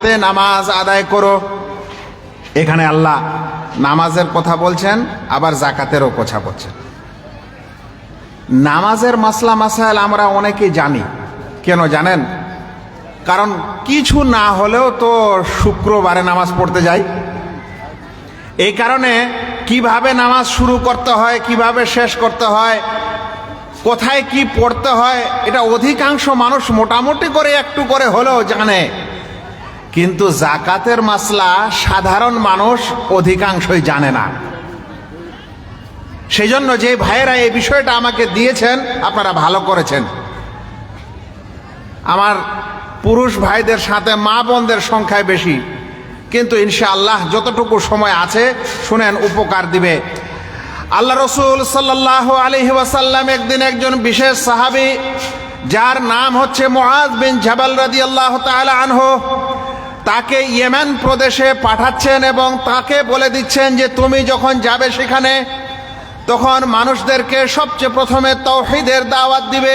নামাজ আদায় করো। এখানে আল্লাহ নামাজের কথা বলছেন, আবার জাকাতেরও কথা বলছেন। নামাজের মাসলা মাসাইল আমরা অনেকেই জানি, কেন জানেন? কারণ কিছু না হলেও তো শুক্রবারে নামাজ পড়তে যাই। এই কারণে কিভাবে নামাজ শুরু করতে হয়, কিভাবে শেষ করতে হয়, কোথায় কি পড়তে হয়, এটা অধিকাংশ মানুষ মোটামুটি করে একটু করে হলেও জানে। কিন্তু জাকাতের মাসলা সাধারণ মানুষ অধিকাংশই জানে না। সেই জন্য যে ভাইয়েরা এই বিষয়টা আমাকে দিয়েছেন, আপনারা ভালো করেছেন। আমার পুরুষ ভাইদের সাথে মা বোনদের সংখ্যায় বেশি, কিন্তু ইনশাআল্লাহ যতটুকু সময় আছে শুনেন, উপকার দিবে। আল্লাহ রসুল সাল্লাল্লাহু আলাইহি ওয়াসাল্লাম একদিন একজন বিশেষ সাহাবী, যার নাম হচ্ছে মুআজ বিন জাবাল রাদিয়াল্লাহু তাআলা আনহু, তাকে ইয়েমেন প্রদেশে পাঠাচ্ছেন এবং তাকে বলে দিচ্ছেন যে তুমি যখন যাবে সেখানে, তখন মানুষদেরকে সবচেয়ে প্রথমে তাওহীদের দাওয়াত দিবে।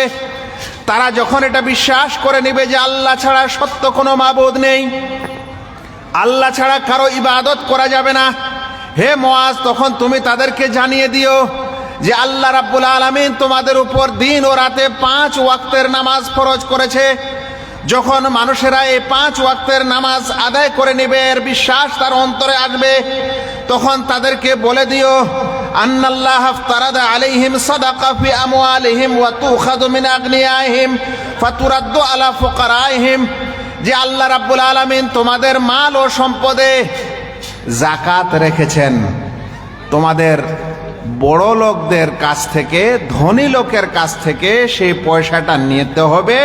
তারা যখন এটা বিশ্বাস করে নেবে যে আল্লাহ ছাড়া সত্য কোনো মাবুদ নেই, আল্লাহ ছাড়া কারো ইবাদত করা যাবে না, হে মুআজ, তখন তুমি তাদেরকে জানিয়ে দিও যে আল্লাহ রাব্বুল আলামিন তোমাদের উপর দিন ও রাতে 5 ওয়াক্তের নামাজ ফরজ করেছে। যখন মানুষেরা এই 5 ওয়াক্তের নামাজ আদায় করে নেবে, এর বিশ্বাস তার অন্তরে আসবে, তখন তাদেরকে বলে দিও আন্নাল্লাহ ইফতারাদা আলাইহিম সাদাকা ফি আমওয়ালিহিম ওয়া তুখাযু মিন আগনিয়াহিম ফাতুরাদ্দু আলা ফুকারাইহিম, যে আল্লাহ রাব্বুল আলামিন তোমাদের মাল ও সম্পদে যাকাত রেখেছেন। তোমাদের বড় লোকদের কাছ থেকে, ধনী লোকের কাছ থেকে সেই পয়সাটা নিতে হবে,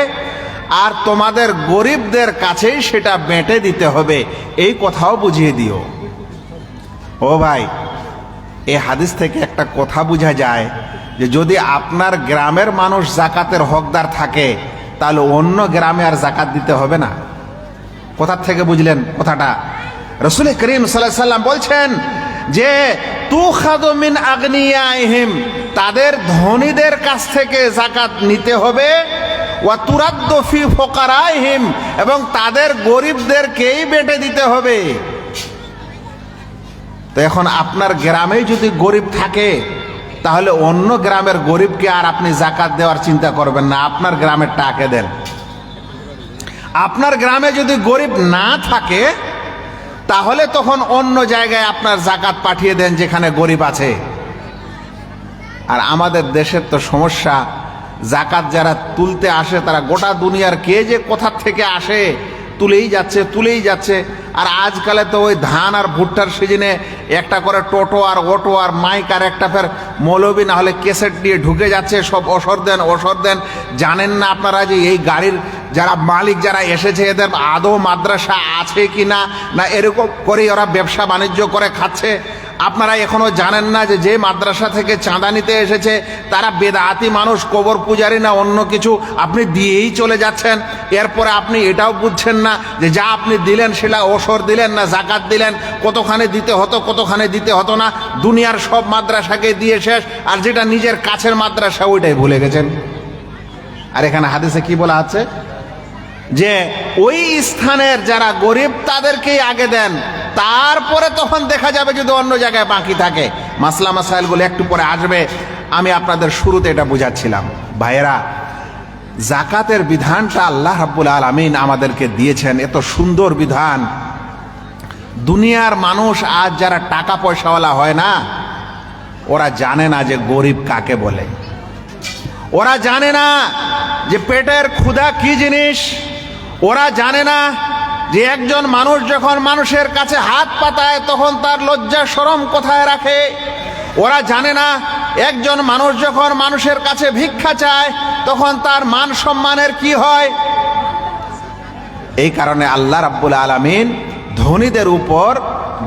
আর তোমাদের গরিবদের কাছেই সেটা বেঁটে দিতে হবে। এই কথাও বুঝিয়ে দিও। ও ভাই, এই হাদিস থেকে একটা কথা বোঝা যায় যে যদি আপনার গ্রামের মানুষ জাকাতের হকদার থাকে, তাহলে অন্য গ্রামে আর জাকাত দিতে হবে না। কোথা থেকে বুঝলেন কথাটা? রাসূল করিম সাল্লাল্লাহু আলাইহি ওয়াসাল্লাম বলছেন যে তুখাযু মিন আগনিয়াহিম, তাদের ধনীদের কাছ থেকে জাকাত নিতে হবে, ওয়া তুরাদ্দু ফি ফুকারাইহিম, এবং তাদের গরিবদেরকেই বেটে দিতে হবে। তো এখন আপনার গ্রামেই যদি গরিব থাকে, তাহলে অন্য গ্রামের গরিবকে আর আপনি জাকাত দেওয়ার চিন্তা করবেন না, আপনার গ্রামের টাকে দেন। আপনার গ্রামে যদি গরিব না থাকে, তাহলে তখন অন্য জায়গায় আপনার জাকাত পাঠিয়ে দেন যেখানে গরিব আছে। আর আমাদের দেশের তো সমস্যা, জাকাত যারা তুলতে আসে তারা গোটা দুনিয়ার কে যে কোথা থেকে আসে তুলেই যাচ্ছে। আর আজকালে তো ওই ধান আর ভুট্টার সিজনে একটা করে টোটো আর অটো আর মাইক আর একটা ফের মৌলবি না হলে ক্যাসেট দিয়ে ঢুকে যাচ্ছে, সব ওসর দেন। জানেন না আপনারা যে এই গাড়ির যারা মালিক যারা এসেছে, এদের আদৌ মাদ্রাসা আছে কি না, না এরকম করেই ওরা ব্যবসা বাণিজ্য করে খাচ্ছে? আপনারা এখনো জানেন না যে যে মাদ্রাসা থেকে চাঁদা নিতে এসেছে তারা বেদাতি মানুষ, কবর পূজারি না অন্য কিছু, আপনি দিয়েই চলে যাচ্ছেন। এরপরে আপনি এটাও বুঝছেন না যে যা আপনি দিলেন সেটা ওসর দিলেন না জাকাত দিলেন, কতখানে দিতে হতো না। দুনিয়ার সব মাদ্রাসাকে দিয়ে শেষ, আর যেটা নিজের কাছের মাদ্রাসা ওইটাই ভুলে গেছেন। আর এখানে হাদিসে কি বলা আছে যে ওই স্থানের যারা গরিব তাদেরকেই আগে দেন, তারপরে তখন দেখা যাবে যদি অন্য জায়গায় বাকি থাকে। মাসলা মাসাইলগুলো একটু পরে আসবে, আমি আপনাদের শুরুতে এটা বুঝাচ্ছিলাম। ভাইয়েরা, জাকাতের বিধানটা আল্লাহ রাব্বুল আলামিন আমাদেরকে দিয়েছেন, এত সুন্দর বিধান। দুনিয়ার মানুষ আজ যারা টাকা পয়সাওয়ালা হয় না, ওরা জানে না যে গরিব কাকে বলে, ওরা জানে না যে পেটের ক্ষুধা কি জিনিস, ওরা জানে না যে একজন মানুষ যখন মানুষের কাছে হাত পাতায় তখন তার লজ্জা শরম কোথায় রাখে, ওরা জানে না একজন মানুষ যখন মানুষের কাছে ভিক্ষা চায় তখন তার মান সম্মানের কি হয়। এই কারণে আল্লাহ রাব্বুল আলামিন ধনীদের উপর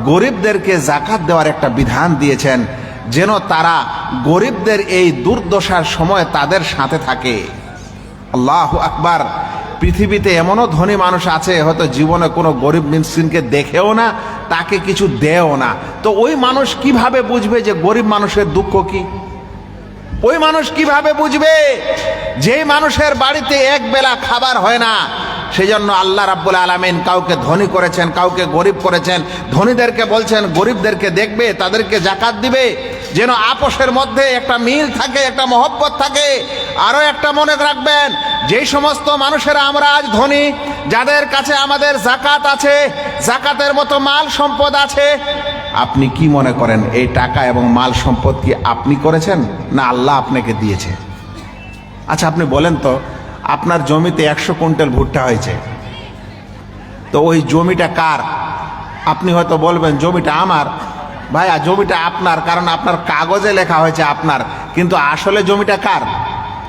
গরিবদেরকে জাকাত দেওয়ার একটা বিধান দিয়েছেন, যেন তারা গরিবদের এই দুর্দশার সময় তাদের সাথে থাকে। আল্লাহু আকবার। পৃথিবীতে এমনও ধনী মানুষ আছে হয়তো জীবনে কোনো গরিব মিসকিনকে দেখেও না, তাকে কিছু দেও না। তো ওই মানুষ কিভাবে বুঝবে যে গরিব মানুষের দুঃখ কি? ওই মানুষ কিভাবে বুঝবে? যে মানুষের বাড়িতে এক বেলা খাবার হয় না, সেই জন্য আল্লাহ রাব্বুল আলামিন কাউকে ধনী করেছেন, কাউকে গরিব করেছেন। ধনীদেরকে বলছেন গরিবদেরকে দেখবে, তাদেরকে জাকাত দিবে, যেন আপোষের মধ্যে একটা মিল থাকে, একটা মহব্বত থাকে। আরও একটা মনে রাখবেন, যেই সমস্ত মানুষেরা আমরা আজ ধনী, যাদের কাছে আমাদের জাকাত আছে, জাকাতের মতো মাল সম্পদ আছে, আপনি কি মনে করেন এই টাকা এবং মাল সম্পদ কি আপনি করেছেন না আল্লাহ আপনাকে দিয়েছে? আচ্ছা আপনি বলেন তো, আপনার জমিতে 100 কুইন্টাল ভুট্টা হয়েছে, তো ওই জমিটা কার? আপনি হয়তো বলবেন জমিটা আমার। ভাইয়া জমিটা আপনার, কারণ আপনার কাগজে লেখা হয়েছে আপনার, কিন্তু আসলে জমিটা কার?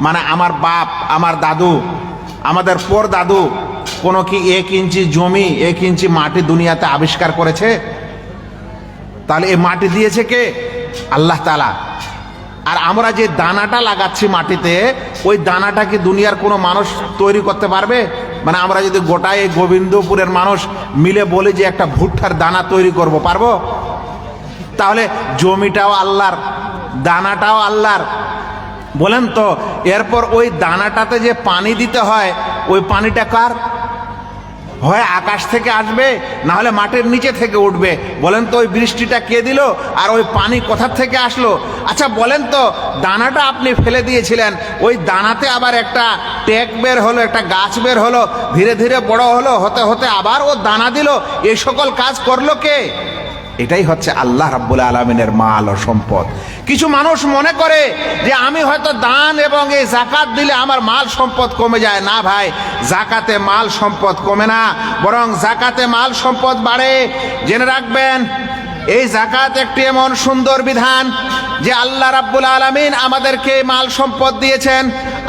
মানে আমার বাপ, আমার দাদু, আমাদের পর দাদু কোনো কি 1 ইঞ্চি জমি, 1 ইঞ্চি মাটি দুনিয়াতে আবিষ্কার করেছে? তাহলে এই মাটি দিয়েছে কে? আল্লাহ তাআলা। আর আমরা যে দানাটা লাগাচ্ছি মাটিতে, ওই দানাটা কি দুনিয়ার কোনো মানুষ তৈরি করতে পারবে? মানে আমরা যদি গোটা এই গোবিন্দপুরের মানুষ মিলে বলি যে একটা ভুট্টার দানা তৈরি করব, পারবো? তাহলে জমিটাও আল্লাহর, দানাটাও আল্লাহর। বলেন তো, এরপর ওই দানাটাতে যে পানি দিতে হয়, ওই পানিটা কার? হয় আকাশ থেকে আসবে, না হলে মাটির নিচে থেকে উঠবে। বলেন তো ওই বৃষ্টিটা কে দিল, আর ওই পানি কোথা থেকে আসলো? আচ্ছা বলেন তো, দানাটা আপনি ফেলে দিয়েছিলেন, ওই দানাতে আবার একটা টেক বের হলো, একটা গাছ বের হলো, ধীরে ধীরে বড় হলো, হতে হতে আবার ও দানা দিল। এই সকল কাজ করলো কে? এটাই হচ্ছে আল্লাহ রাব্বুল আলামিনের মাল ও সম্পদ। কিছু মানুষ মনে করে যে আমি হয়তো দান এবং এই জাকাত দিলে আমার মাল সম্পদ কমে যায়। না ভাই, জাকাতে মাল সম্পদ কমে না, বরং জাকাতে মাল সম্পদ বাড়ে। জেনে রাখবেন, এই জাকাত একটি এমন সুন্দর বিধান যে আল্লাহ রাব্বুল আলামিন আমাদেরকে মাল সম্পদ দিয়েছেন।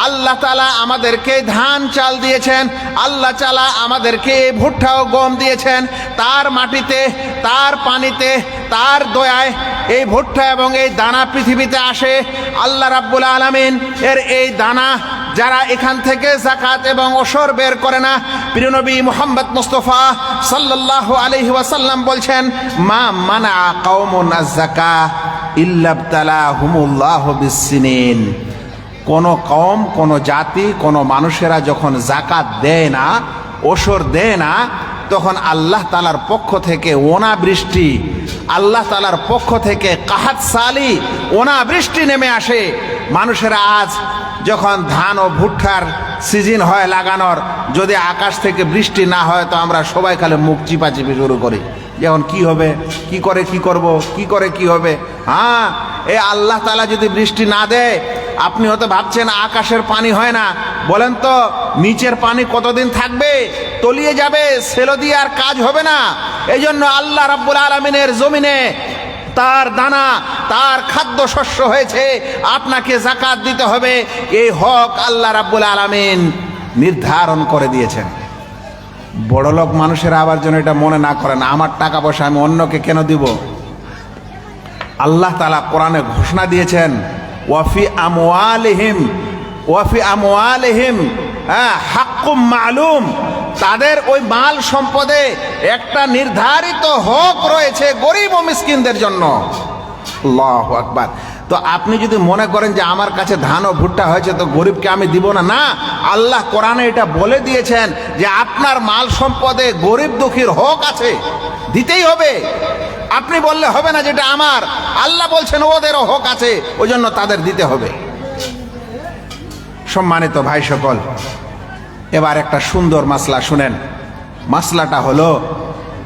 আল্লাহ তাআলা আমাদেরকে ধান চাল দিয়েছেন, আল্লাহ তাআলা আমাদেরকে ভুট্টা ও গম দিয়েছেন। তার মাটিতে, তার পানিতে, তার দয়ায় এই ভুট্টা এবং এই দানা পৃথিবীতে আসে। আল্লাহ রাব্বুল আলামিন এর এই দানা যারা এখান থেকে যাকাত এবং ওশর বের করে না, প্রিয় নবী মুহাম্মদ মুস্তাফা সাল্লাল্লাহু আলাইহি ওয়াসাল্লাম বলছেন, মা মানা কওমুন আয-যাকাহ ইল্লা ইবতালাহুমুল্লাহু বিস-সিনিন। কোন কওম, কোন জাতি, কোন মানুষেরা যখন যাকাত দেয় না, ওশর দেয় না, তখন আল্লাহ তাআলার পক্ষ থেকে অনাবৃষ্টি, আল্লাহ তাআলার পক্ষ থেকে কাহাত সালি, অনাবৃষ্টি নেমে আসে। মানুষেরা আজ যখন ধান ও ভুট্টার সিজন হয় লাগানোর, যদি আকাশ থেকে বৃষ্টি না হয় তো আমরা সবাই খালি মুখ চিপাচিপি শুরু করি, যেমন কি হবে, কি করে কি করব, কি করে কি হবে। হ্যাঁ, এই আল্লাহ তাআলা যদি বৃষ্টি না দেয়, আপনি হয়তো ভাবছেন আকাশের পানি হয় না, বলেন তো নিচের পানি কতদিন থাকবে? তলিয়ে যাবে, সেলো দিয়ে আর কাজ হবে না। এই জন্য আল্লাহ রাব্বুল আলামিনের জমিনে তার দানা, তার খাদ্য শস্য হয়েছে, আপনাকে যাকাত দিতে হবে। এই হক আল্লাহ রাব্বুল আলামিন নির্ধারণ করে দিয়েছেন। বড়লোক মানুষেরা আবার যেন এটা মনে না করেন আমার টাকা পয়সা আমি অন্যকে কেন দিব। আল্লাহ তাআলা কোরআনে ঘোষণা দিয়েছেন, ওয়াফি আমওয়ালিহিম, ওয়াফি আমওয়ালিহিম হাক্কুম মালুম। তাদের ওই মাল সম্পদে একটা নির্ধারিত হক রয়েছে গরিব ও মিসকিনদের জন্য। আল্লাহু আকবার। তো আপনি যদি মনে করেন যে আমার কাছে ধান ও ভুট্টা হয়েছে তো গরিবকে আমি দিব না, না, আল্লাহ কোরআনে এটা বলে দিয়েছেন যে আপনার মাল সম্পদে গরিব দুঃখীর হক আছে, দিতেই হবে। আপনি বললে হবে না যেটা আমার, আল্লাহ বলছেন ওদেরও হক আছে, ওই জন্য তাদের দিতে হবে। সম্মানিত ভাই সকল, এবার একটা সুন্দর মাসলা শুনেন। মাসলাটা হলো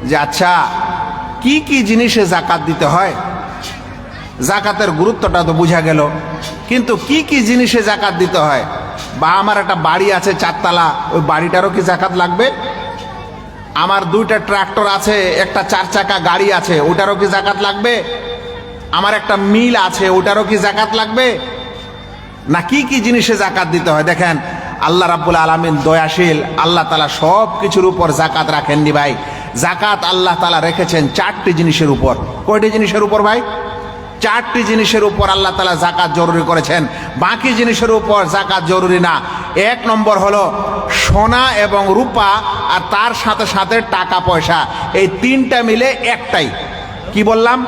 যে আচ্ছা কি কি জিনিসে যাকাত দিতে হয়? যাকাতের গুরুত্বটা তো বোঝা গেল, কিন্তু কি কি জিনিসে যাকাত দিতে হয়? বা আমার একটা বাড়ি আছে 4 তলা, ওই বাড়িটারও কি যাকাত লাগবে? আমার 2টা ট্রাক্টর আছে, একটা 4 চাকা গাড়ি আছে, ওটারও কি যাকাত লাগবে? আমার একটা মিল আছে, ওটারও কি যাকাত লাগবে? না কি কি জিনিসে যাকাত দিতে হয়? দেখেন, আল্লাহ রাব্বুল আলামিন দয়াশীল, আল্লাহ তাআলা সব কিছুর উপর যাকাত রাখেননি ভাই। যাকাত আল্লাহ তাআলা রেখেছেন 4টি জিনিসের উপর। কয়টি জিনিসের উপর ভাই? 4টি জিনিসের উপর আল্লাহ তাআলা যাকাত জরুরি করেছেন, বাকি জিনিসের উপর যাকাত জরুরি না। 1 নম্বর হলো সোনা এবং রূপা, আর তার সাথে সাথে টাকা পয়সা, এই 3টা মিলে একটাই। কি বললাম?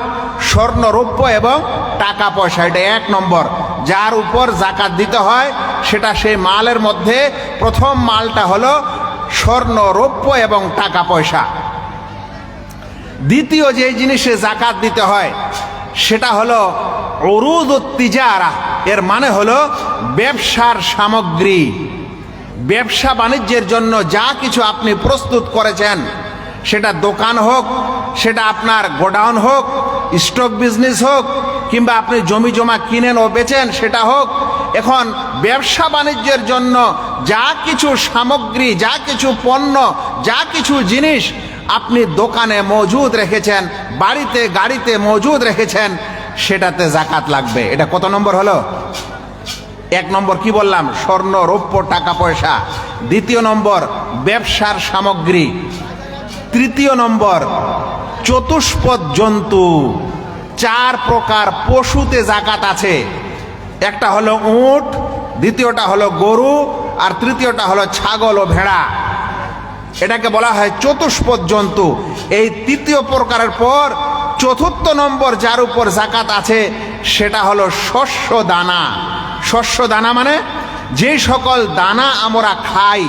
স্বর্ণ, রৌপ্য এবং টাকা পয়সা, এটা 1 নম্বর। যার উপর যাকাত দিতে হয় সেটা সেই মালের মধ্যে প্রথম মালটা হলো স্বর্ণ, রৌপ্য এবং টাকা পয়সা। দ্বিতীয় যে জিনিসে জাকাত দিতে হয় সেটা হলো উরুদুত তিজারা, এর মানে হলো ব্যবসার সামগ্রী। ব্যবসা বাণিজ্যের জন্য যা কিছু আপনি প্রস্তুত করেছেন, সেটা দোকান হোক, সেটা আপনার গোডাউন হোক, স্টক বিজনেস হোক, কিংবা আপনি জমি জমা কিনেন ও বেচেন সেটা হোক, এখন ব্যবসা বাণিজ্যের জন্য যা কিছু সামগ্রী, যা কিছু পণ্য, যা কিছু জিনিস আপনি দোকানে মজুদ রেখেছেন, বাড়িতে গাড়িতে মজুদ রেখেছেন, সেটাতে জাকাত লাগবে। এটা কত নম্বর হলো? 1 নম্বর কি বললাম? স্বর্ণ, রৌপ্য, টাকা পয়সা। 2 নম্বর ব্যবসার সামগ্রী। 3 নম্বর চতুষ্পদ জন্তু। 4 প্রকার পশুতে জাকাত আছে। একটা হলো উট, দ্বিতীয়টা হলো গরু, আর তৃতীয়টা হলো ছাগল ও ভেড়া। এটাকে বলা হয় চতুষ্পদ জন্তু। এই 3য় প্রকারের পর 4র্থ নম্বর যার উপর জাকাত আছে সেটা হলো শস্য দানা। শস্য দানা মানে যে সকল দানা আমরা খাই,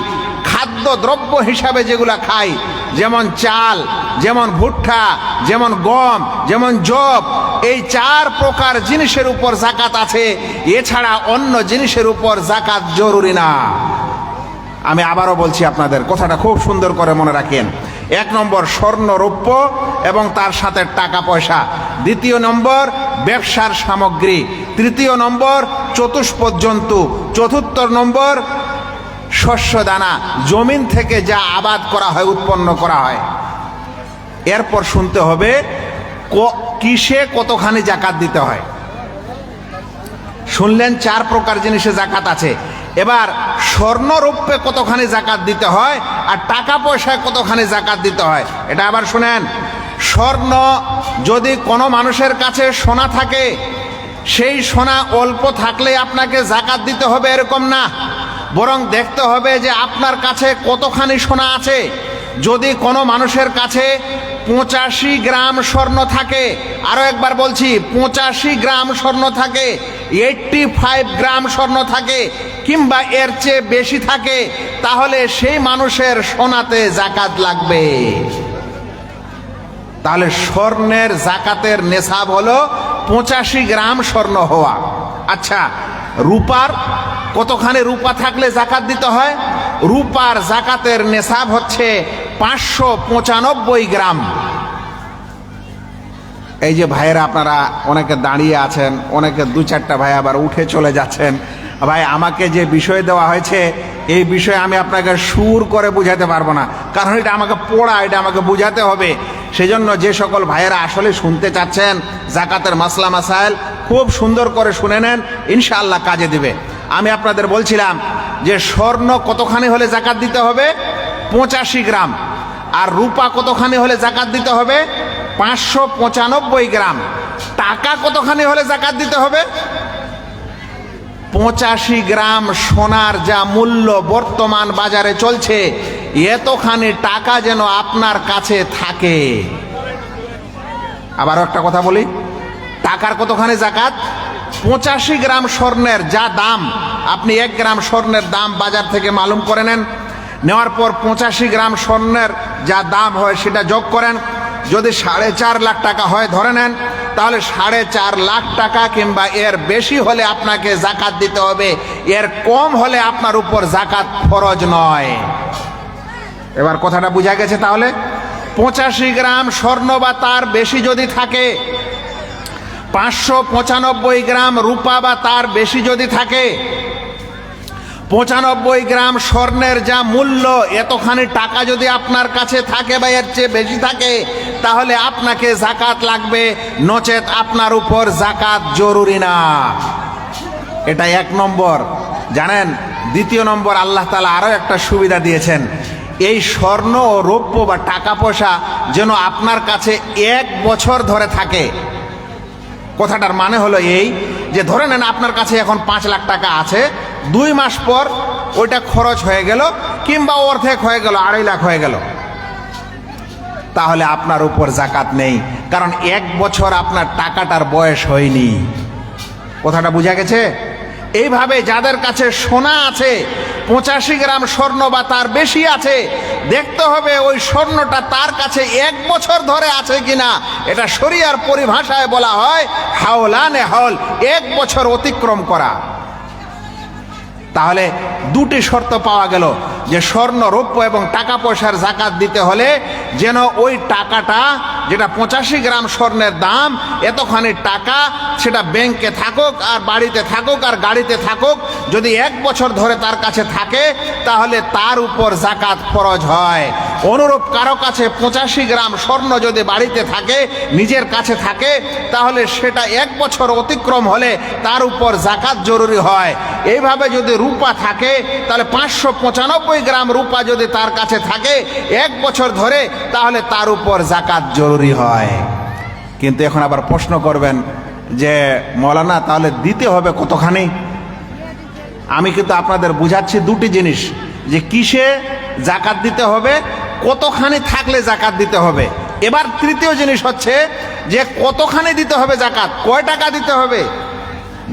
খাদ্য দ্রব্য হিসাবে যেগুলা খাই, যেমন চাল, যেমন ভুট্টা, যেমন গম, যেমন যব, এই 4 প্রকার জিনিসের উপর জাকাত আছে। এছাড়া অন্য জিনিসের উপর জাকাত জরুরি না। আমি আবারও বলছি, আপনাদের কথাটা খুব সুন্দর করে মনে রাখেন। 1 নম্বর স্বর্ণ, রৌপ্য এবং তার সাথে টাকা পয়সা। 2 নম্বর ব্যবসার সামগ্রী। 3 নম্বর চতুষ্পদ জন্তু। 4র্থ নম্বর শস্য দানা, জমিন থেকে যা আবাদ করা হয়, উৎপন্ন করা হয়। এরপর শুনতে হবে কিসে কতখানি জাকাত দিতে হয়। শুনলেন 4 প্রকার জিনিসে জাকাত আছে। এবার স্বর্ণ, রৌপ্যে কতখানি জাকাত দিতে হয় আর টাকা পয়সায় কতখানি জাকাত দিতে হয় এটা আবার শুনেন। স্বর্ণ, যদি কোনো মানুষের কাছে সোনা থাকে, সেই সোনা অল্প থাকলে আপনাকে জাকাত দিতে হবে এরকম না, বরং দেখতে হবে যে আপনার কাছে কতখানি সোনা আছে। যদি কোনো মানুষের কাছে 85 গ্রাম স্বর্ণ থাকে, আরো একবার বলছি 85 গ্রাম স্বর্ণ থাকে, 85 গ্রাম স্বর্ণ থাকে, কিংবা এর চেয়ে বেশি থাকে, তাহলে সেই মানুষের সোনাতে জাকাত লাগবে। তাহলে স্বর্ণের জাকাতের নেশাব হলো 85 গ্রাম স্বর্ণ হওয়া। আচ্ছা, রূপার কতখানি রূপা থাকলে জাকাত দিতে হয়? রূপার জাকাতের নেশাব হচ্ছে 595 গ্রাম। এই যে ভাইয়েরা আপনারা অনেকে দাঁড়িয়ে আছেন, অনেকে 2-4টা ভাই আবার উঠে চলে যাচ্ছেন। ভাই, আমাকে যে বিষয় দেওয়া হয়েছে এই বিষয়ে আমি আপনাকে সুর করে বুঝাতে পারবো না, কারণ এটা আমাকে পড়া, এটা আমাকে বুঝাতে হবে। সেজন্য যে সকল ভাইয়েরা আসলে শুনতে চাচ্ছেন জাকাতের মাসলা মাসাইল, খুব সুন্দর করে শুনে নেন, ইনশাআল্লাহ কাজে দিবে। আমি আপনাদের বলছিলাম যে স্বর্ণ কতখানি হলে জাকাত দিতে হবে? 85 গ্রাম। আর রূপা কতখানি হলে জাকাত দিতে হবে? 595 গ্রাম। টাকা কতখানি হলে জাকাত দিতে হবে? 85 গ্রাম সোনার যা মূল্য বর্তমান বাজারে চলছে, এতখানি টাকা যেন আপনার কাছে থাকে। আবার একটা কথা বলি, টাকার কতখানি জাকাত? 85 গ্রাম স্বর্ণের যা দাম, আপনি 1 গ্রাম স্বর্ণের দাম বাজার থেকে মালুম করে নেন, নেওয়ার পর 85 গ্রাম স্বর্ণের যা দাম হয় সেটা যোগ করেন। যদি 4.5 লাখ টাকা হয় ধরে নেন, তাহলে 4.5 লাখ টাকা কিংবা এর বেশি হলে আপনাকে জাকাত দিতে হবে। এর কম হলে আপনার উপর জাকাত ফরজ নয়। এবার কথাটা বোঝা গেছে? তাহলে 85 গ্রাম স্বর্ণ বা তার বেশি যদি থাকে, 595 গ্রাম রূপা বা তার বেশি যদি থাকে, 95 গ্রাম স্বর্ণের যা মূল্য, এতখানি টাকা যদি আপনার কাছে থাকে বা এর চেয়ে বেশি থাকে, তাহলে আপনাকে জাকাত লাগবে, নচেত আপনার উপর জাকাত জরুরি না। এটা 1 নম্বর। জানেন, 2 নম্বর আল্লাহ তাআলা আরো একটা সুবিধা দিয়েছেন। এই স্বর্ণ ও রৌপ্য বা টাকা পয়সা যেন আপনার কাছে 1 বছর ধরে থাকে। কথাটার মানে হলো এই যে, ধরে নেন আপনার কাছে এখন 5 লাখ টাকা আছে, 2 মাস পর ওইটা খরচ হয়ে গেল, কিংবা অর্ধেক হয়ে গেল, 2.5 লাখ হয়ে গেল, তাহলে আপনার উপর জাকাত নেই, কারণ 1 বছর আপনার টাকাটার বয়স হয়নি। কথাটা বোঝা গেছে? এইভাবে যাদের কাছে সোনা আছে 85 গ্রাম স্বর্ণ বা তার বেশি আছে, দেখতে হবে ওই স্বর্ণটা তার কাছে 1 বছর ধরে আছে কিনা। এটা শরিয়ার পরিভাষায় বলা হয় হাওলানে হাওল, 1 বছর অতিক্রম করা। তাহলে দুটি শর্ত পাওয়া গেল যে স্বর্ণ, রৌপ্য এবং টাকা পয়সার জাকাত দিতে হলে যেন ওই টাকাটা, যেটা 85 গ্রাম স্বর্ণের দাম, এতখানি টাকা সেটা ব্যাংকে থাকুক আর বাড়িতে থাকুক আর গাড়িতে থাকুক, যদি 1 বছর ধরে তার কাছে থাকে তাহলে তার উপর জাকাত ফরজ হয়। অনুরূপ কারো কাছে 85 গ্রাম স্বর্ণ যদি বাড়িতে থাকে, নিজের কাছে থাকে, তাহলে সেটা 1 বছর অতিক্রম হলে তার উপর জাকাত জরুরি হয়। এইভাবে যদি রূপা থাকে, তাহলে 595 গ্রাম রূপা যদি তার কাছে থাকে 1 বছর ধরে, তাহলে তার উপর জাকাত জরুরি হয়। কিন্তু এখন আবার প্রশ্ন করবেন যে মৌলানা তাহলে দিতে হবে কতখানি? আমি কিন্তু আপনাদের বুঝাচ্ছি দুটি জিনিস, যে কিসে জাকাত দিতে হবে, কতখানি থাকলে জাকাত দিতে হবে। এবার তৃতীয় জিনিস হচ্ছে যে কতখানি দিতে হবে জাকাত, কয় টাকা দিতে হবে।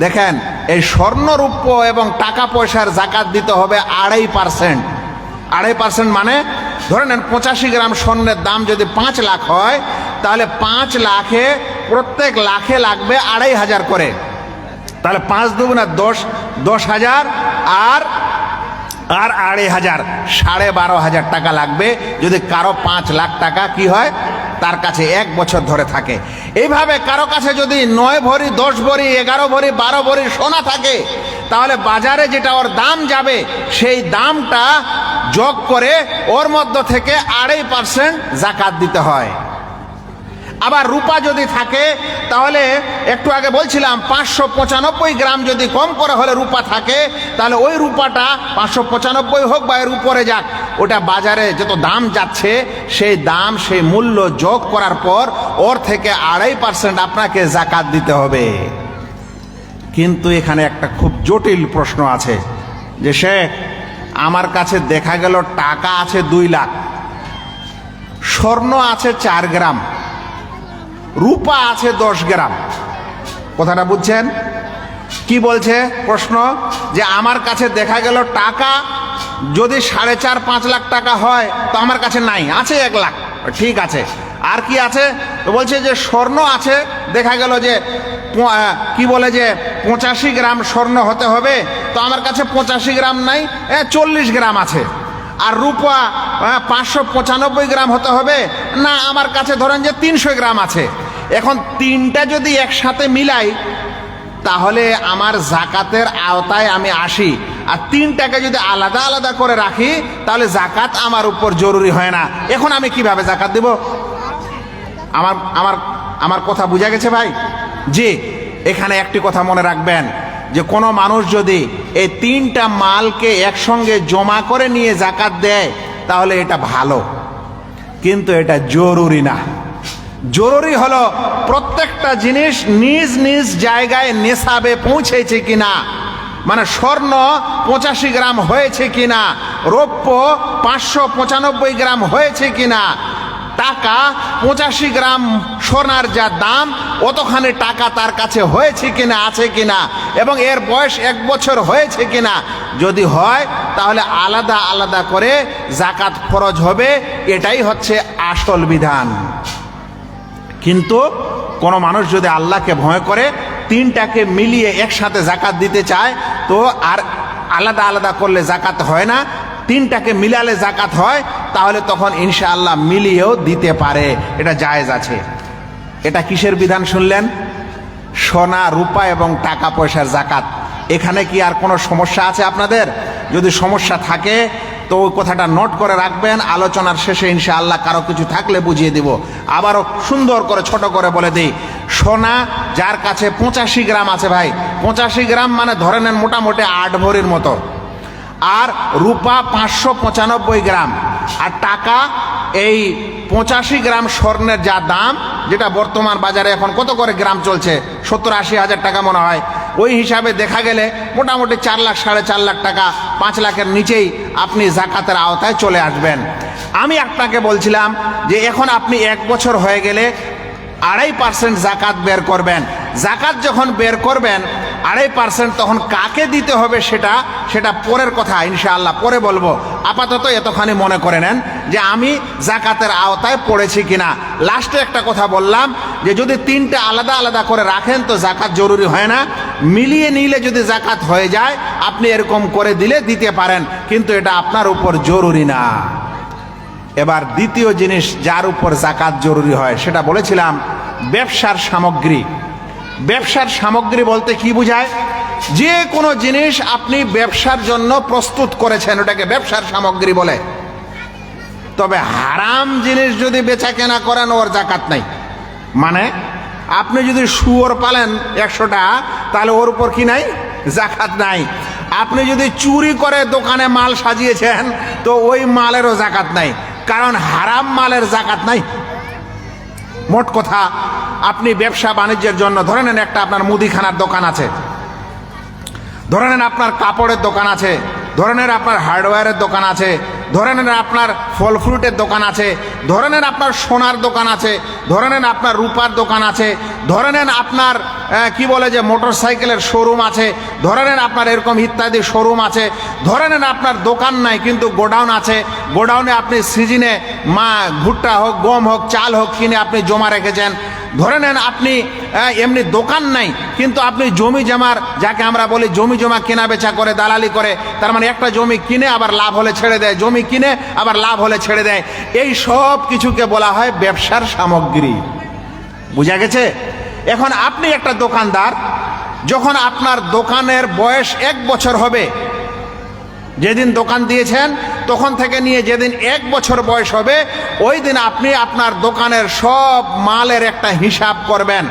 দেখেন, এই স্বর্ণ, রৌপ্য এবং টাকা পয়সার জাকাত দিতে হবে 2.5%। 2.5% মানে ধরে নেন 85 গ্রাম স্বর্ণের দাম যদি 5 লাখ হয়, তাহলে 5 লাখে প্রত্যেক লাখে লাগবে 2,500 করে। তাহলে 5 দুগুণে 10, 10,000 আর 2,500, 12,500 টাকা লাগবে যদি কারো 5 লাখ টাকা কি হয় তার কাছে 1 বছর ধরে থাকে। এইভাবে কারো কাছে যদি 9 ভরি, 10 ভরি, 11 ভরি, 12 ভরি সোনা থাকে, তাহলে বাজারে যেটা ওর দাম যাবে সেই দামটা যোগ করে ওর মধ্য থেকে 2.5% জাকাত দিতে হয়। আবার রূপা যদি থাকে, তাহলে একটু আগে বলছিলাম 595 গ্রাম যদি কম করে হলে রূপা থাকে, তাহলে ওই রূপাটা 595 হোক বা এর উপরে যাক, ওটা বাজারে যত দাম যাচ্ছে সেই দাম, সেই মূল্য যোগ করার পর ওর থেকে 2.5% আপনাকে জাকাত দিতে হবে। কিন্তু এখানে একটা খুব জটিল প্রশ্ন আছে যে শেখ, আমার কাছে দেখা গেল টাকা আছে 2 লাখ, স্বর্ণ আছে 4 গ্রাম, রূপা আছে 10 গ্রাম। কথাটা বুঝছেন? কি বলছে প্রশ্ন? যে আমার কাছে দেখা গেল টাকা যদি 4.5-5 লাখ টাকা হয় তো আমার কাছে নাই, আছে 1 লাখ। ঠিক আছে, আর কি আছে? তো বলছে যে স্বর্ণ আছে, দেখা গেল যে কি বলে যে 85 গ্রাম স্বর্ণ হতে হবে, তো আমার কাছে 85 গ্রাম নাই, 40 গ্রাম আছে। আর রূপা 595 গ্রাম হতে হবে না, আমার কাছে ধরেন যে 300 গ্রাম আছে। এখন তিনটা যদি একসাথে মিলাই তাহলে আমার জাকাতের আওতায় আমি আসি, আর 3টাকে যদি আলাদা আলাদা করে রাখি তাহলে জাকাত আমার উপর জরুরি হয় না। এখন আমি কিভাবে জাকাত দেব? আমার আমার আমার কথা বুঝা গেছে ভাই? জি, এখানে একটি কথা মনে রাখবেন যে কোনো মানুষ যদি এই 3টা মালকে একসঙ্গে জমা করে নিয়ে জাকাত দেয় তাহলে এটা ভালো, কিন্তু এটা জরুরি না। জরুরি হলো প্রত্যেকটা জিনিস নিজ নিজ জায়গায় নেশাবে পৌঁছেছে কিনা, মানে স্বর্ণ 85 গ্রাম হয়েছে কিনা, রৌপ্য 595 গ্রাম হয়েছে কিনা, টাকা 85 গ্রাম সোনার যা দাম অতখানি টাকা তার কাছে হয়েছে কিনা, আছে কিনা, এবং এর বয়স 1 বছর হয়েছে কিনা। যদি হয় তাহলে আলাদা আলাদা করে জাকাত ফরজ হবে। এটাই হচ্ছে আসল বিধান। কিন্তু কোনো মানুষ যদি আল্লাহকে ভয় করে 3টাকে মিলিয়ে একসাথে জাকাত দিতে চায় তো আর আলাদা আলাদা করলে জাকাত হয় না, 3টাকে মিলালে জাকাত হয়, তাহলে তখন ইনশাআল্লাহ মিলিয়েও দিতে পারে, এটা জায়েজ আছে। এটা কিসের বিধান শুনলেন? সোনা, রূপা এবং টাকা পয়সার জাকাত। এখানে কি আর কোনো সমস্যা আছে আপনাদের? যদি সমস্যা থাকে তো ওই কথাটা নোট করে রাখবেন, আলোচনার শেষে ইনশাআল্লাহ কারো কিছু থাকলে বুঝিয়ে দিব। আবারও সুন্দর করে ছোট করে বলে দিই, সোনা যার কাছে 85 গ্রাম আছে ভাই, 85 গ্রাম মানে ধরে নেন মোটামুটি 8 ভরির মতো, আর রূপা 595 গ্রাম, আর টাকা এই 85 গ্রাম স্বর্ণের যা দাম, যেটা বর্তমান বাজারে এখন কত করে গ্রাম চলছে, 70-80 হাজার টাকা মনে হয়, ওই হিসাবে দেখা গেলে মোটামুটি 4 লাখ 4.5 লাখ টাকা, 5 লাখের নিচেই আপনি জাকাতের আওতায় চলে আসবেন। আমি আপনাকে বলছিলাম যে এখন আপনি 1 বছর হয়ে গেলে 2.5% জাকাত বের করবেন। জাকাত যখন বের করবেন 2.5%, তখন কাকে দিতে হবে সেটা পরের কথা, ইনশাআল্লাহ পরে বলবো। আপাতত এতখানি মনে করে নেন যে আমি জাকাতের আওতায় পড়েছি কিনা। লাস্টে একটা কথা বললাম যে যদি 3টা আলাদা আলাদা করে রাখেন তো জাকাত জরুরি হয় না, মিলিয়ে নিলে যদি জাকাত হয়ে যায় আপনি এরকম করে দিলে দিতে পারেন, কিন্তু এটা আপনার উপর জরুরি না। এবার দ্বিতীয় জিনিস যার উপর জাকাত জরুরি হয় সেটা বলেছিলাম ব্যবসার সামগ্রী। ব্যবসার সামগ্রী বলতে কি বোঝায়? যে কোনো জিনিস আপনি ব্যবসার জন্য প্রস্তুত করেছেন ওটাকে ব্যবসার সামগ্রী বলে। তবে হারাম জিনিস যদি বেচা কেনা করেন ওর জাকাত নাই। মানে আপনি যদি শুয়োর পালেন 100টা, তাহলে ওর উপর কি নাই? জাকাত নাই। আপনি যদি চুরি করে দোকানে মাল সাজিয়েছেন তো ওই মালেরও জাকাত নাই, কারণ হারাম মালের জাকাত নাই। মোট কথা, আপনি ব্যবসা বাণিজ্যের জন্য ধরে নেন একটা আপনার মুদিখানার দোকান আছে, ধরে নেন আপনার কাপড়ের দোকান আছে, ধরে নেন আপনার হার্ডওয়্যারের দোকান আছে, ধরে নেন আপনার ফল ফ্রুটের দোকান আছে, ধরে নেন আপনার সোনার দোকান আছে, ধরে নেন আপনার রূপার দোকান আছে, ধরে নেন আপনার কি বলে যে মোটর সাইকেলের শোরুম আছে, ধরে নেন আপনার এরকম ইত্যাদি শোরুম আছে, ধরে নেন আপনার দোকান নাই কিন্তু গোডাউন আছে, গোডাউনে আপনি সিজনে ভুট্টা হোক, গম হোক, চাল হোক কিনে আপনি জমা রেখেছেন। ধরে নেন আপনি এমনি দোকান নাই কিন্তু আপনি জমি জমার, যাকে আমরা বলি জমি জমা কেনা বেচা করে, দালালি করে, তার মানে একটা জমি কিনে আবার লাভ হলে ছেড়ে দেয়, জমি কিনে আবার লাভ হলে ছেড়ে দেয়, এই সব কিছুকে বলা হয় ব্যবসার সামগ্রী। বুঝা গেছে? এখন আপনি একটা দোকানদার, যখন আপনার দোকানের বয়স 1 বছর হবে, যেদিন দোকান দিয়েছেন তখন থেকে নিয়ে যেদিন 1 বছর বয়স হবে ওই দিন আপনি আপনার দোকানের সব মালের একটা হিসাব করবেন।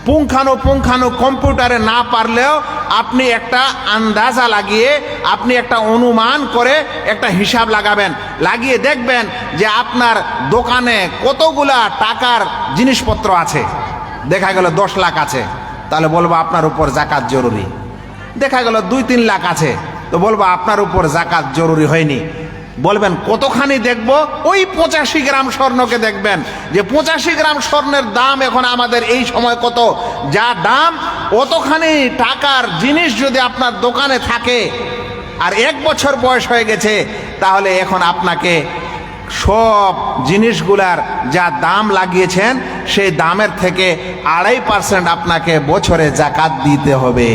পুঙ্খানু কম্পিউটারে না পারলেও আপনি একটা আন্দাজা লাগিয়ে, আপনি একটা অনুমান করে একটা হিসাব লাগাবেন, লাগিয়ে দেখবেন যে আপনার দোকানে কতগুলা টাকার জিনিসপত্র আছে। দেখা গেল 10 লাখ আছে, তাহলে বলবো আপনার উপর জাকাত জরুরি। দেখা গেল 2-3 লাখ আছে, তো বলবো আপনার উপর জাকাত জরুরি হয়নি। বলবেন কতখানি দেখবো? ওই 85 গ্রাম স্বর্ণকে দেখবেন যে 85 গ্রাম স্বর্ণের দাম এখন আমাদের এই সময় কত, যা দাম অতখানি টাকার জিনিস যদি আপনার দোকানে থাকে আর 1 বছর বয়স হয়ে গেছে, তাহলে এখন আপনাকে সব জিনিসগুলার যা দাম লাগিয়েছেন সেই দামের থেকে 2.5% আপনাকে বছরে জাকাত দিতে হবে।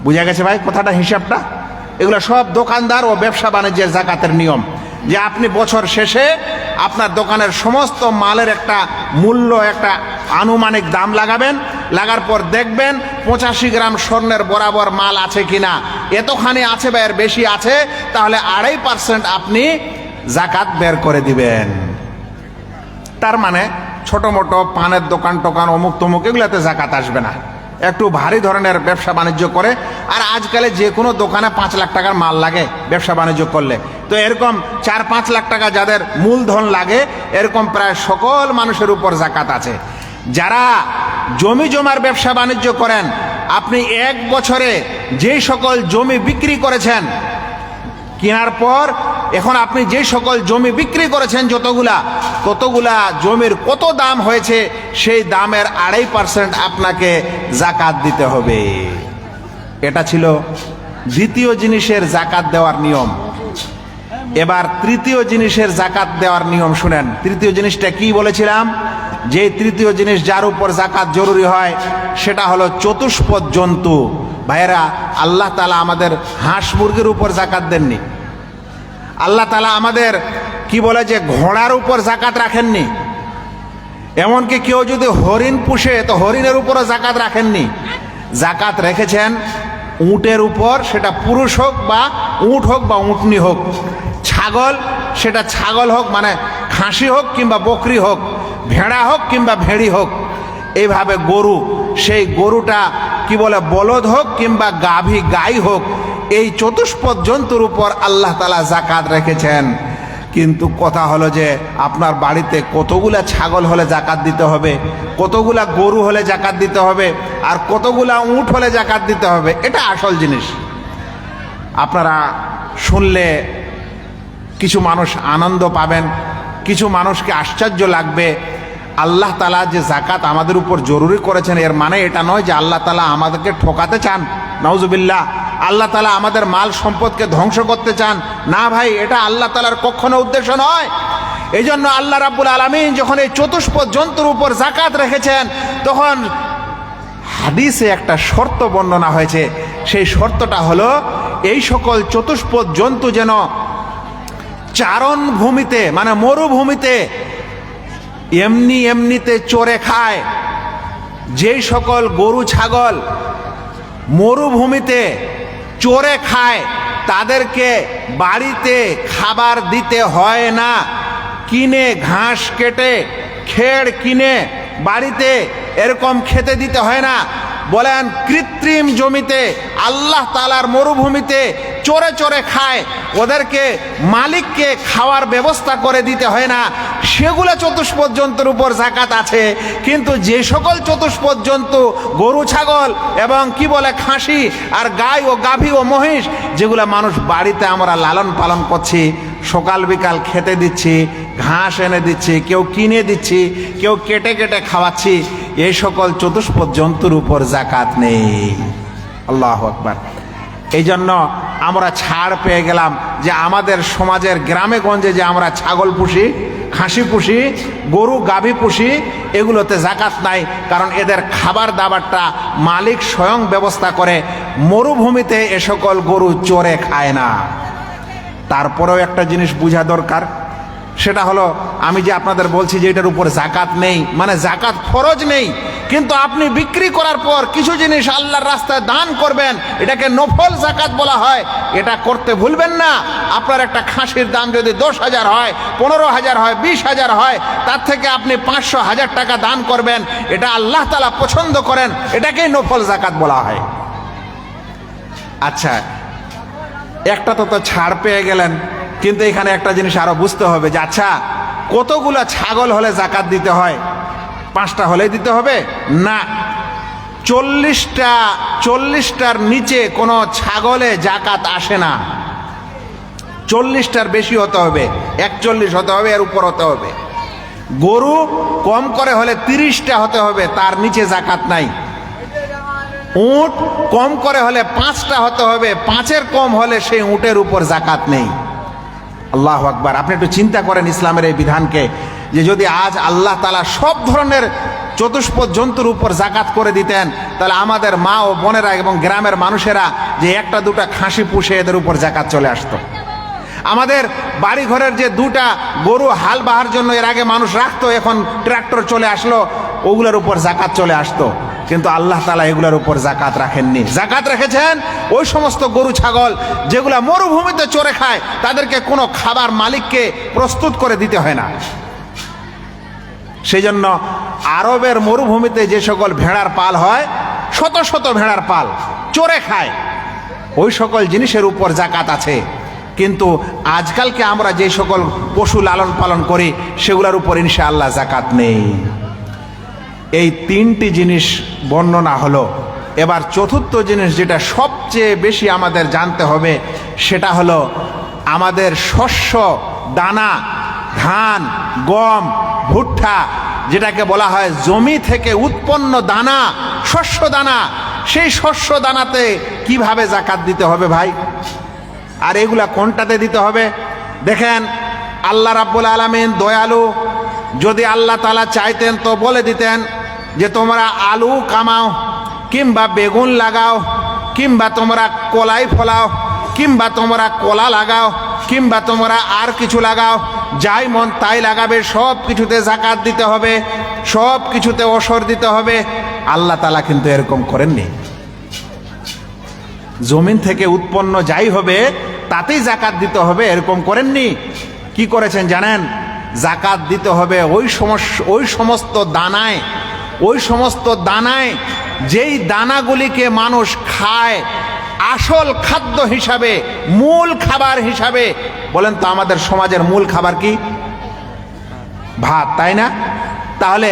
বুঝা গেছে ভাই কথাটা, হিসাবটা? এগুলো সব দোকানদার ও ব্যবসা বাণিজ্যের জাকাতের নিয়ম, যে আপনি বছর শেষে আপনার দোকানের সমস্ত মালের একটা মূল্য, একটা আনুমানিক দাম লাগাবেন, লাগার পর দেখবেন 85 গ্রাম স্বর্ণের বরাবর মাল আছে কিনা। এতখানি আছে বা এর বেশি আছে, তাহলে 2.5% আপনি জাকাত বের করে দিবেন। তার মানে ছোট মোটো পানের দোকান টোকান অমুক তমুক এগুলাতে জাকাত আসবে না। একটু ভারী ধরনের ব্যবসা বাণিজ্য করে, আর আজকালে যে কোনো দোকানে 5 লাখ টাকার মাল লাগে ব্যবসা বাণিজ্য করলে, তো এরকম 4-5 লাখ টাকা যাদের মূলধন লাগে এরকম প্রায় সকল মানুষের উপর জাকাত আছে। যারা জমি জমার ব্যবসা বাণিজ্য করেন, আপনি 1 বছরে যেই সকল জমি বিক্রি করেছেন, কেনার পর এখন আপনি যে সকল জমি বিক্রি করেছেন ততগুলা জমির কত দাম হয়েছে সেই দামের 2.5% আপনাকে জাকাত দিতে হবে। এটা ছিল দ্বিতীয় জিনিসের জাকাত দেওয়ার নিয়ম। এবার তৃতীয় জিনিসের জাকাত দেওয়ার নিয়ম শুনেন। তৃতীয় জিনিসটা কি বলেছিলাম? যে তৃতীয় জিনিস যার উপর জাকাত জরুরি হয় সেটা হলো চতুষ্পদ জন্তু। ভাইয়েরা, আল্লাহ তাআলা আমাদের হাঁস মুরগির উপর জাকাত দেননি। আল্লাহ তাআলা আমাদের কি বলে যে ঘোড়ার উপর জাকাত রাখেননি। এমনকি কেউ যদি হরিণ পুষে তো হরিণের উপরও জাকাত রাখেননি। জাকাত রেখেছেন উটের উপর, সেটা পুরুষ হোক বা উট হোক বা উটনি হোক। ছাগল, সেটা ছাগল হোক মানে খাসি হোক কিংবা বকরি হোক, ভেড়া হোক কিংবা ভেড়ি হোক। এইভাবে গরু, সেই গরুটা কি বলে বলদ হোক কিংবা গাভী গাই হোক, এই চতুষ্পদ জন্তুর উপর আল্লাহ তাআলা জাকাত রেখেছেন। কিন্তু কথা হলো যে আপনার বাড়িতে কতগুলা ছাগল হলে জাকাত দিতে হবে, কতগুলা গরু হলে জাকাত দিতে হবে, আর কতগুলা উট হলে জাকাত দিতে হবে, এটা আসল জিনিস। আপনারা শুনলে কিছু মানুষ আনন্দ পাবেন, কিছু মানুষকে আশ্চর্য লাগবে, আল্লাহ তাআলা যে জাকাত আমাদের উপর জরুরি করেছেন, এর মানে এটা নয় যে আল্লাহ তাআলা আমাদেরকে ঠকাতে চান, নাউজুবিল্লাহ। আল্লাহ তাআলা আমাদের মাল সম্পদকে ধ্বংস করতে চান না ভাই, এটা আল্লাহ তাআলার কখনো উদ্দেশ্য নয়। এই জন্য আল্লাহ রাব্বুল আলামিন যখন এই চতুষ্পদ জন্তুর উপর জাকাত রেখেছেন, তখন হাদিসে একটা শর্ত বর্ণনা হয়েছে। সেই শর্তটা হলো, এই সকল চতুষ্পদ জন্তু যেন চারণ ভূমিতে মানে মরুভূমিতে এমনিতে চরে খায়। যেই সকল গরু ছাগল মরুভূমিতে চরে খায়, তাদেরকে বাড়িতে খাবার দিতে হয় না, কিনে ঘাস কেটে খেড় কিনে বাড়িতে এরকম খেতে দিতে হয় না। বলেন কৃত্রিম জমিতে আল্লাহ তাআলার মরুভূমিতে চরে চরে খায়, ওদেরকে মালিককে খাওয়ার ব্যবস্থা করে দিতে হয় না, সেগুলো চতুষ্পদ জন্তুর উপর জাকাত আছে। কিন্তু যে সকল চতুষ্পদ জন্তু গরু ছাগল এবং কি বলে খাসি আর গাই ও গাভী ও মহিষ, যেগুলো মানুষ বাড়িতে আমরা লালন পালন করছি, সকাল বিকাল খেতে দিচ্ছি, ঘাস এনে দিচ্ছি, কেউ কিনে দিচ্ছি, কেউ কেটে কেটে খাওয়াচ্ছি, এই সকল চতুষ্পদ জন্তুর উপর জাকাত নেই। আল্লাহু আকবার। এই জন্য আমরা ছাড় পেয়ে গেলাম যে আমাদের সমাজের গ্রামে গঞ্জে যে আমরা ছাগল পুষি, খাসি পুষি, গরু গাভী পুষি, এগুলোতে জাকাত নাই, কারণ এদের খাবার দাবারটা মালিক স্বয়ং ব্যবস্থা করে। মরুভূমিতে এ সকল গরু চরে খায় না। তারপরেও একটা জিনিস বোঝা দরকার, সেটা হলো, আমি যে আপনাদের বলছি যে এটার উপর জাকাত নেই, মানে জাকাত ফরজ নেই, কিন্তু আপনি বিক্রি করার পর কিছু জিনিস আল্লাহর রাস্তায় দান করবেন, এটাকে নফল জাকাত বলা হয়। এটা করতে ভুলবেন না। আপনার একটা খাসির দাম যদি 10,000 হয়, 15,000 হয়, 20,000 হয়, তার থেকে আপনি 500,000 টাকা দান করবেন। এটা আল্লাহ তাআলা পছন্দ করেন, এটাকেই নফল জাকাত বলা হয়। আচ্ছা, একটা তো ছাড় পেয়ে গেলেন, কিন্তু এখানে একটা জিনিস আরো বুঝতে হবে যে আচ্ছা, কতগুলা ছাগল হলে জাকাত দিতে হয়? 5টা হলেই দিতে হবে না, 40টার নিচে কোনো ছাগলে জাকাত আসে না। 40টার বেশি হতে হবে, 41 হতে হবে, এর উপর হতে হবে। গরু কম করে হলে 30টা হতে হবে, তার নিচে জাকাত নাই। উট কম করে হলে 5টা হতে হবে, 5-এর কম হলে সেই উটের উপর জাকাত নেই। আল্লাহু আকবার। আপনি একটু চিন্তা করেন ইসলামের এই বিধানকে, যে যদি আজ আল্লাহ তাআলা সব ধরনের চতুষ্পদ জন্তুর উপর জাকাত করে দিতেন, তাহলে আমাদের মা ও বোনেরা এবং গ্রামের মানুষেরা যে 1-2টা খাসি পুষে, এদের উপর জাকাত চলে আসতো। আমাদের বাড়ি ঘরের যে 2টা গরু হাল বাহার জন্য এর আগে মানুষ রাখতো, এখন ট্রাক্টর চলে আসলো, ওগুলোর উপর জাকাত চলে আসতো। কিন্তু আল্লাহ তাআলা এগুলোর উপর জাকাত রাখেননি। জাকাত রেখেছেন ওই সমস্ত গরু ছাগল যেগুলা মরুভূমিতে চরে খায়, তাদেরকে কোনো খাবার মালিককে প্রস্তুত করে দিতে হয় না। সেই জন্য আরবের মরুভূমিতে যে সকল ভেড়ার পাল হয়, শত শত ভেড়ার পাল চরে খায়, ওই সকল জিনিসের উপর জাকাত আছে। কিন্তু আজকালকে আমরা যে সকল পশু লালন পালন করি, সেগুলোর উপর ইনশাআল্লাহ জাকাত নেই। এই 3টি জিনিস বর্ণনা হলো। এবার চতুর্থ জিনিস যেটা সবচেয়ে বেশি আমাদের জানতে হবে, সেটা হলো আমাদের শস্য দানা, ধান, গম, ভুট্টা, যেটাকে বলা হয় জমি থেকে উৎপন্ন দানা, শস্য দানা, সেই শস্য দানাতে কিভাবে জাকাত দিতে হবে ভাই? আর এগুলা কোনটাতে দিতে হবে? দেখেন, আল্লাহ রাব্বুল আলামিন দয়ালু। যদি আল্লাহ তাআলা চাইতেন তো বলে দিতেন যে তোমরা আলু কামাও, কিংবা বেগুন লাগাও, কিংবা তোমরা কলাই ফলাও, কিংবা তোমরা কলা লাগাও, কিংবা তোমরা আর কিছু লাগাও, যাই মন তাই লাগাবে, সব কিছুতে জাকাত দিতে হবে, সব কিছুতে ওসর দিতে হবে। আল্লাহ তাআলা কিন্তু এরকম করেননি। জমিন থেকে উৎপন্ন যাই হবে তাতেই জাকাত দিতে হবে, এরকম করেননি। কি করেছেন জানেন? জাকাত দিতে হবে ওই সমস্ত দানায়, ওই সমস্ত দানায় যেই দানাগুলিকে মানুষ খায় আসল খাদ্য হিসাবে, মূল খাবার হিসাবে। বলেন তো আমাদের সমাজের মূল খাবার কি? ভাত, তাই না? তাহলে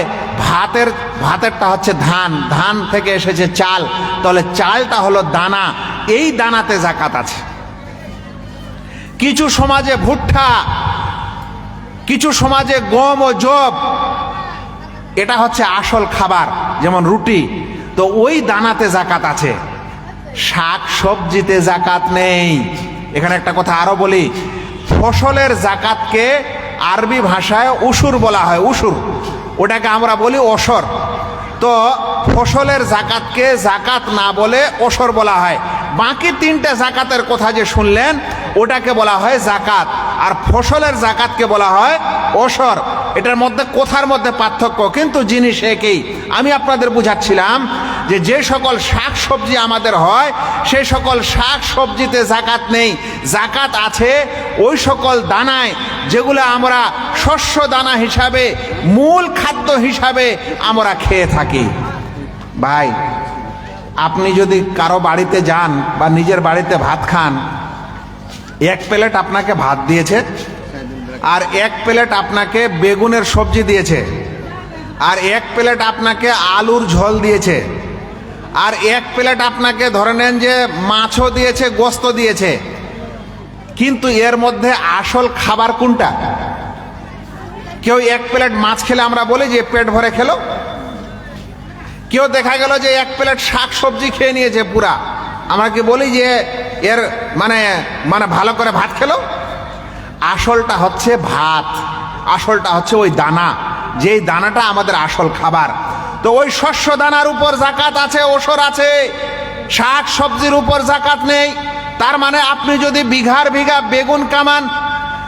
ভাতেরটা হচ্ছে ধান, ধান থেকে এসেছে চাল, তাহলে চালটা হলো দানা, এই দানাতে জাকাত আছে। কিছু সমাজে ভুট্টা, কিছু সমাজে গম ও জব, এটা হচ্ছে আসল খাবার, যেমন রুটি, তো ওই দানাতে জাকাত আছে। শাক সবজিতে জাকাত নেই। এখানে একটা কথা আরো বলি, ফসলের জাকাতকে আরবি ভাষায় উশুর বলা হয়, উশুর, ওটাকে আমরা বলি ওসর। তো ফসলের জাকাতকে জাকাত না বলে ওসর বলা হয়। বাকি তিনটা জাকাতের কথা যে শুনলেন ওটাকে বলা হয় জাকাত, আর ফসলের জাকাতকে বলা হয় ওসর। এটার মধ্যে কোথার মধ্যে পার্থক্য, কিন্তু জিনিস একই। আমি আপনাদের বুঝাচ্ছিলাম যে যে সকল শাক সবজি আমাদের হয় সেই সকল শাক সবজিতে জাকাত নেই, জাকাত আছে ওই সকল দানায় যেগুলো আমরা শস্য দানা হিসাবে, মূল খাদ্য হিসাবে আমরা খেয়ে থাকি। ভাই, আপনি যদি কারো বাড়িতে যান বা নিজের বাড়িতে ভাত খান, এক প্লেট আপনাকে ভাত দিয়েছে, আর এক প্লেট আপনাকে বেগুনের সবজি দিয়েছে, আর এক প্লেট আপনাকে আলুর ঝোল দিয়েছে, আর এক প্লেট আপনাকে ধরে নেন যে মাছও দিয়েছে, গোস্ত দিয়েছে, কিন্তু এর মধ্যে আসল খাবার কোনটা? কেউ এক প্লেট মাছ খেলে আমরা বলি যে পেট ভরে খেলো, কেউ দেখা গেল যে এক প্লেট শাক সবজি খেয়ে নিয়েছে পুরা, আমরা কি বলি যে এর মানে মানে ভালো করে ভাত খেলো? আসলটা হচ্ছে ভাত, আসলটা হচ্ছে ওই দানা, যেই দানাটা আমাদের আসল খাবার। তো ওই শস্য দানার উপর জাকাত আছে, ওসর আছে, শাক সবজির উপর জাকাত নেই। তার মানে আপনি যদি বিঘার বিঘা বেগুন কামান,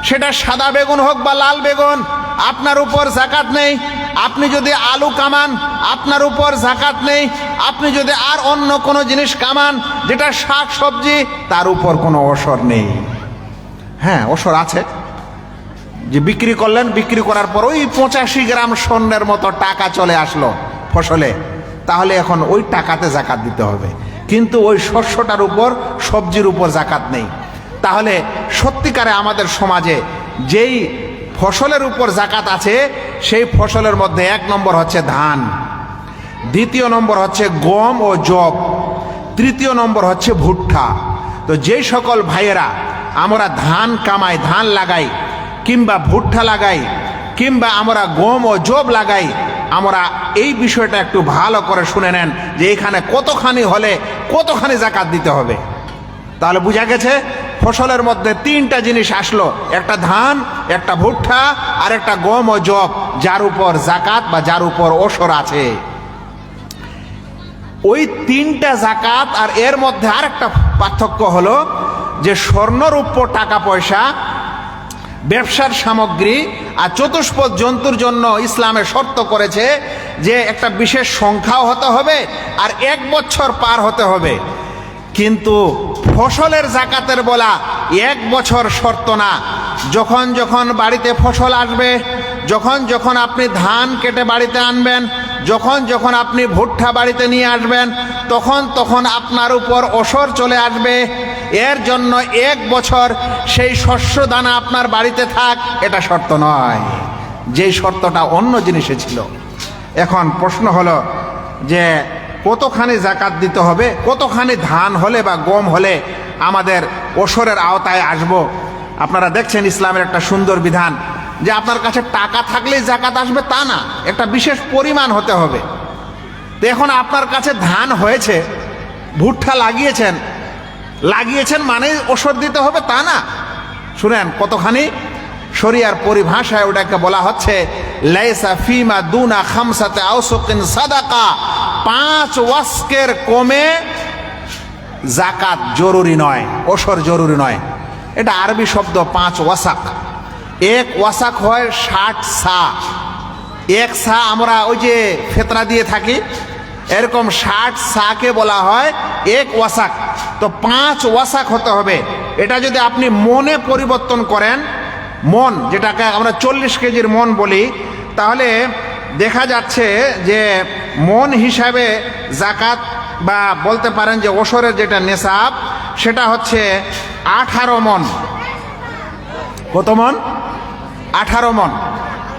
সেটা সাদা বেগুন হোক বা লাল বেগুন, আপনার উপর জাকাত নেই। আপনি যদি আলু কামান, আপনার উপর জাকাত নেই। আপনি যদি আর অন্য কোনো জিনিস কামান যেটা শাক সবজি, তার উপর কোনো ওসর নেই। হ্যাঁ, ওসর আছে, যে বিক্রি করলেন, বিক্রি করার পর ওই 85 গ্রাম স্বর্ণের মতো টাকা চলে আসলো ফসলে, তাহলে এখন ওই টাকাতে জাকাত দিতে হবে, কিন্তু ওই শস্যটার উপর, সবজির উপর জাকাত নেই। তাহলে সত্যিকারে আমাদের সমাজে যেই ফসলের উপর জাকাত আছে সেই ফসলের মধ্যে 1 নম্বর হচ্ছে ধান, 2 নম্বর হচ্ছে গম ও যব, 3 নম্বর হচ্ছে ভুট্টা। তো যেই সকল ভাইয়েরা আমরা ধান কামাই, ধান লাগাই, কিংবা ভুট্টা লাগাই, কিংবা আমরা গম ও যব লাগাই, আমরা এই বিষয়টা একটু ভালো করে শুনে নেন যে এখানে কতখানি হলে কতখানি জাকাত দিতে হবে। তাহলে বোঝা গেছে ফসলের মধ্যে 3টা জিনিস আসলো, একটা ধান, একটা ভুট্টা, আর একটা গম ও যব, যার উপর জাকাত বা যার উপর ওসর আছে। ওই 3টা জাকাত, আর এর মধ্যে আর একটা পার্থক্য হলো যে স্বর্ণরূপ্য টাকা পয়সা, ব্যবসার সামগ্রী আর চতুষ্পদ জন্তুর জন্য ইসলামে শর্ত করেছে যে একটা বিশেষ সংখ্যাও হতে হবে আর 1 বছর পার হতে হবে। কিন্তু ফসলের জাকাতের বলা 1 বছর শর্ত না। যখন যখন বাড়িতে ফসল আসবে, যখন যখন আপনি ধান কেটে বাড়িতে আনবেন, যখন যখন আপনি ভুট্টা বাড়িতে নিয়ে আসবেন, তখন তখন আপনার উপর ওসর চলে আসবে। এর জন্য 1 বছর সেই শস্য দানা আপনার বাড়িতে থাক, এটা শর্ত নয়, যেই শর্তটা অন্য জিনিসে ছিল। এখন প্রশ্ন হলো যে কতখানি জাকাত দিতে হবে, কতখানি ধান হলে বা গম হলে আমাদের ওসরের আওতায় আসব। আপনারা দেখছেন ইসলামের একটা সুন্দর বিধান যে আপনার কাছে টাকা থাকলেই জাকাত আসবে তা না, একটা বিশেষ পরিমাণ হতে হবে। তো এখন আপনার কাছে ধান হয়েছে, ভুট্টা লাগিয়েছেন মানে ওসর দিতে হবে তা না। শুনেন কতখানি, শরিয়ার পরিভাষায় ওটাকে বলা হচ্ছে লাইসা ফিমা দুনা খামসাতে আওসুকিন সাদাকা, 5 ওয়াসকের কমে জাকাত জরুরি নয়, ওসর জরুরি নয়। এটা আরবি শব্দ 5 ওয়াসাক। 1 ওয়াসাক হয় 60 সা। 1 সা আমরা ওই যে ফেতরা দিয়ে থাকি, এরকম 60 সাকে বলা হয় 1 ওয়াসাক। তো 5 ওয়াসাক হতে হবে। এটা যদি আপনি মনে পরিবর্তন করেন, মন যেটাকে আমরা 40 কেজির মন বলি, তাহলে দেখা যাচ্ছে যে মন হিসাবে জাকাত বা বলতে পারেন যে ওসরের যেটা নেশাব সেটা হচ্ছে 18 মন। কত মন? 18 মন।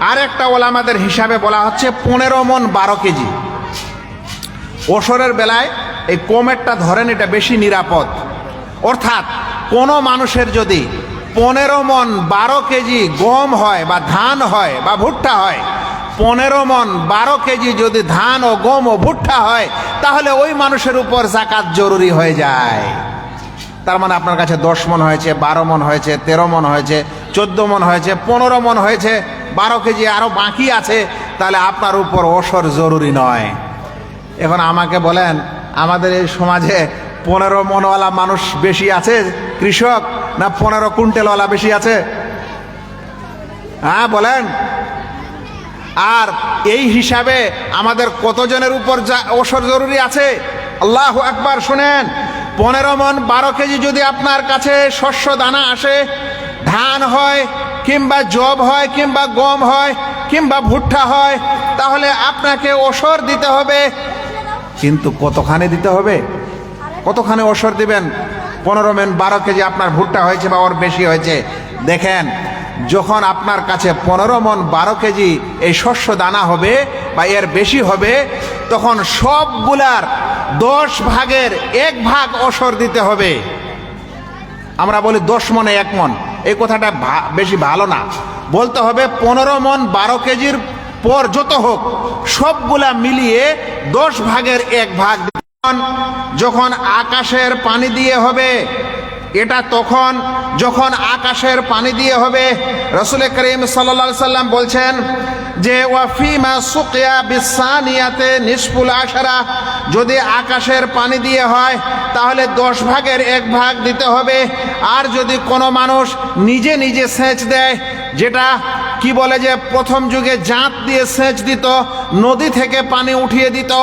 আর একটা ওলামাদের হিসাবে বলা হচ্ছে 15 মন 12 কেজি। ওসরের বেলায় এই কমেরটা ধরেন, এটা বেশি নিরাপদ। অর্থাৎ কোনো মানুষের যদি 15 মন 12 কেজি গম হয় বা ধান হয় বা ভুট্টা হয়, 15 মন 12 কেজি যদি ধান ও গম ও ভুট্টা হয়, তাহলে ওই মানুষের উপর জাকাত জরুরি হয়ে যায়। তার মানে আপনার কাছে 10 মন হয়েছে, 12 মন হয়েছে, 13 মন হয়েছে, 14 মন হয়েছে, 15 মন হয়েছে, 12 কেজি আরো বাকি আছে, তাহলে আপনার উপর ওসর জরুরি নয়। এখন আমাকে বলেন, আমাদের এই সমাজে 15 মনওয়ালা মানুষ বেশি আছে কৃষক, না 15 কুইন্টালওয়ালা বেশি আছে? হ্যাঁ বলেন। আর এই হিসাবে আমাদের কতজনের উপর ওসর জরুরি আছে? আল্লাহু আকবার। শুনেন, 15 মন 12 কেজি যদি আপনার কাছে শস্য দানা আসে, ধান হয় কিংবা জব হয় কিংবা গম হয় কিংবা ভুট্টা হয়, তাহলে আপনাকে ওসর দিতে হবে। কিন্তু কতখানি দিতে হবে? কতখানি ওসর দিবেন? 15 মন 12 কেজি আপনার ভুট্টা হয়েছে বা ওর বেশি হয়েছে, দেখেন যখন আপনার কাছে 15 মন 12 কেজি এই শস্য দানা হবে বা এর বেশি হবে, তখন সবগুলার 10 ভাগের 1 ভাগ ওসর দিতে হবে। আমরা বলি 10 মনে 1 মন, এই কথাটা বেশি ভালো না। বলতে হবে 15 মন 12 কেজির পর যত হোক সবগুলা মিলিয়ে 10 ভাগের 1 ভাগ। যখন আকাশের পানি দিয়ে হবে, এটা তখন যখন আকাশের পানি দিয়ে হবে। রাসূল করিম সাল্লাল্লাহু আলাইহি সাল্লাম বলছেন যে ওয়াফিমা সুকিয়া বিসানিয়াতে নিসফুল আশারা, যদি আকাশের পানি দিয়ে হয় তাহলে 10 ভাগের 1 ভাগ দিতে হবে। আর যদি কোনো মানুষ নিজে নিজে সেচ দেয়, যেটা কি বলে যে প্রথম যুগে জাঁত দিয়ে সেচ দিত, নদী থেকে পানি উঠিয়ে দিত,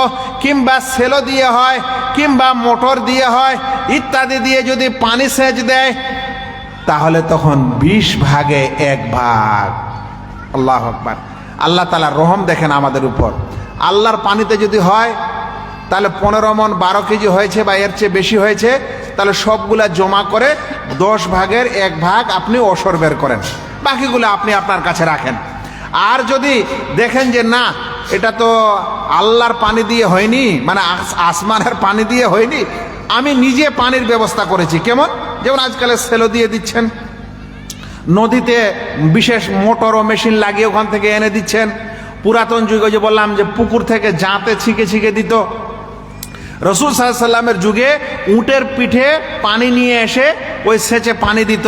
কিংবা সেলো দিয়ে হয় কিংবা মোটর দিয়ে হয়, ইত্যাদি দিয়ে যদি পানি সেচ দেয়, তাহলে তখন 20 ভাগে 1 ভাগ। আল্লাহু আকবার। আল্লাহ তাআলা রহম দেখেন আমাদের উপর। আল্লাহর পানিতে যদি হয় তাহলে 15 মন 12 কেজি হয়েছে বা এর চেয়ে বেশি হয়েছে, তাহলে সবগুলা জমা করে 10 ভাগের 1 ভাগ আপনি ওসর বের করেন, বাকিগুলো আপনি আপনার কাছে রাখেন। আর যদি দেখেন যে না, এটা তো আল্লাহর পানি দিয়ে হয়নি, মানে আসমানের পানি দিয়ে হয়নি, আমি নিজে পানির ব্যবস্থা করেছি। কেমন? যেমন আজকাল সেলো দিয়ে দিচ্ছেন, নদীতে বিশেষ মোটর ও মেশিন লাগিয়ে ওখান থেকে এনে দিচ্ছেন। পুরাতন যুগে যে বললাম যে পুকুর থেকে জাঁতে ছিকে ছিকে দিত, রাসূল সাল্লাল্লাহু আলাইহি সাল্লামের যুগে উটের পিঠে পানি নিয়ে এসে ওই সেচে পানি দিত।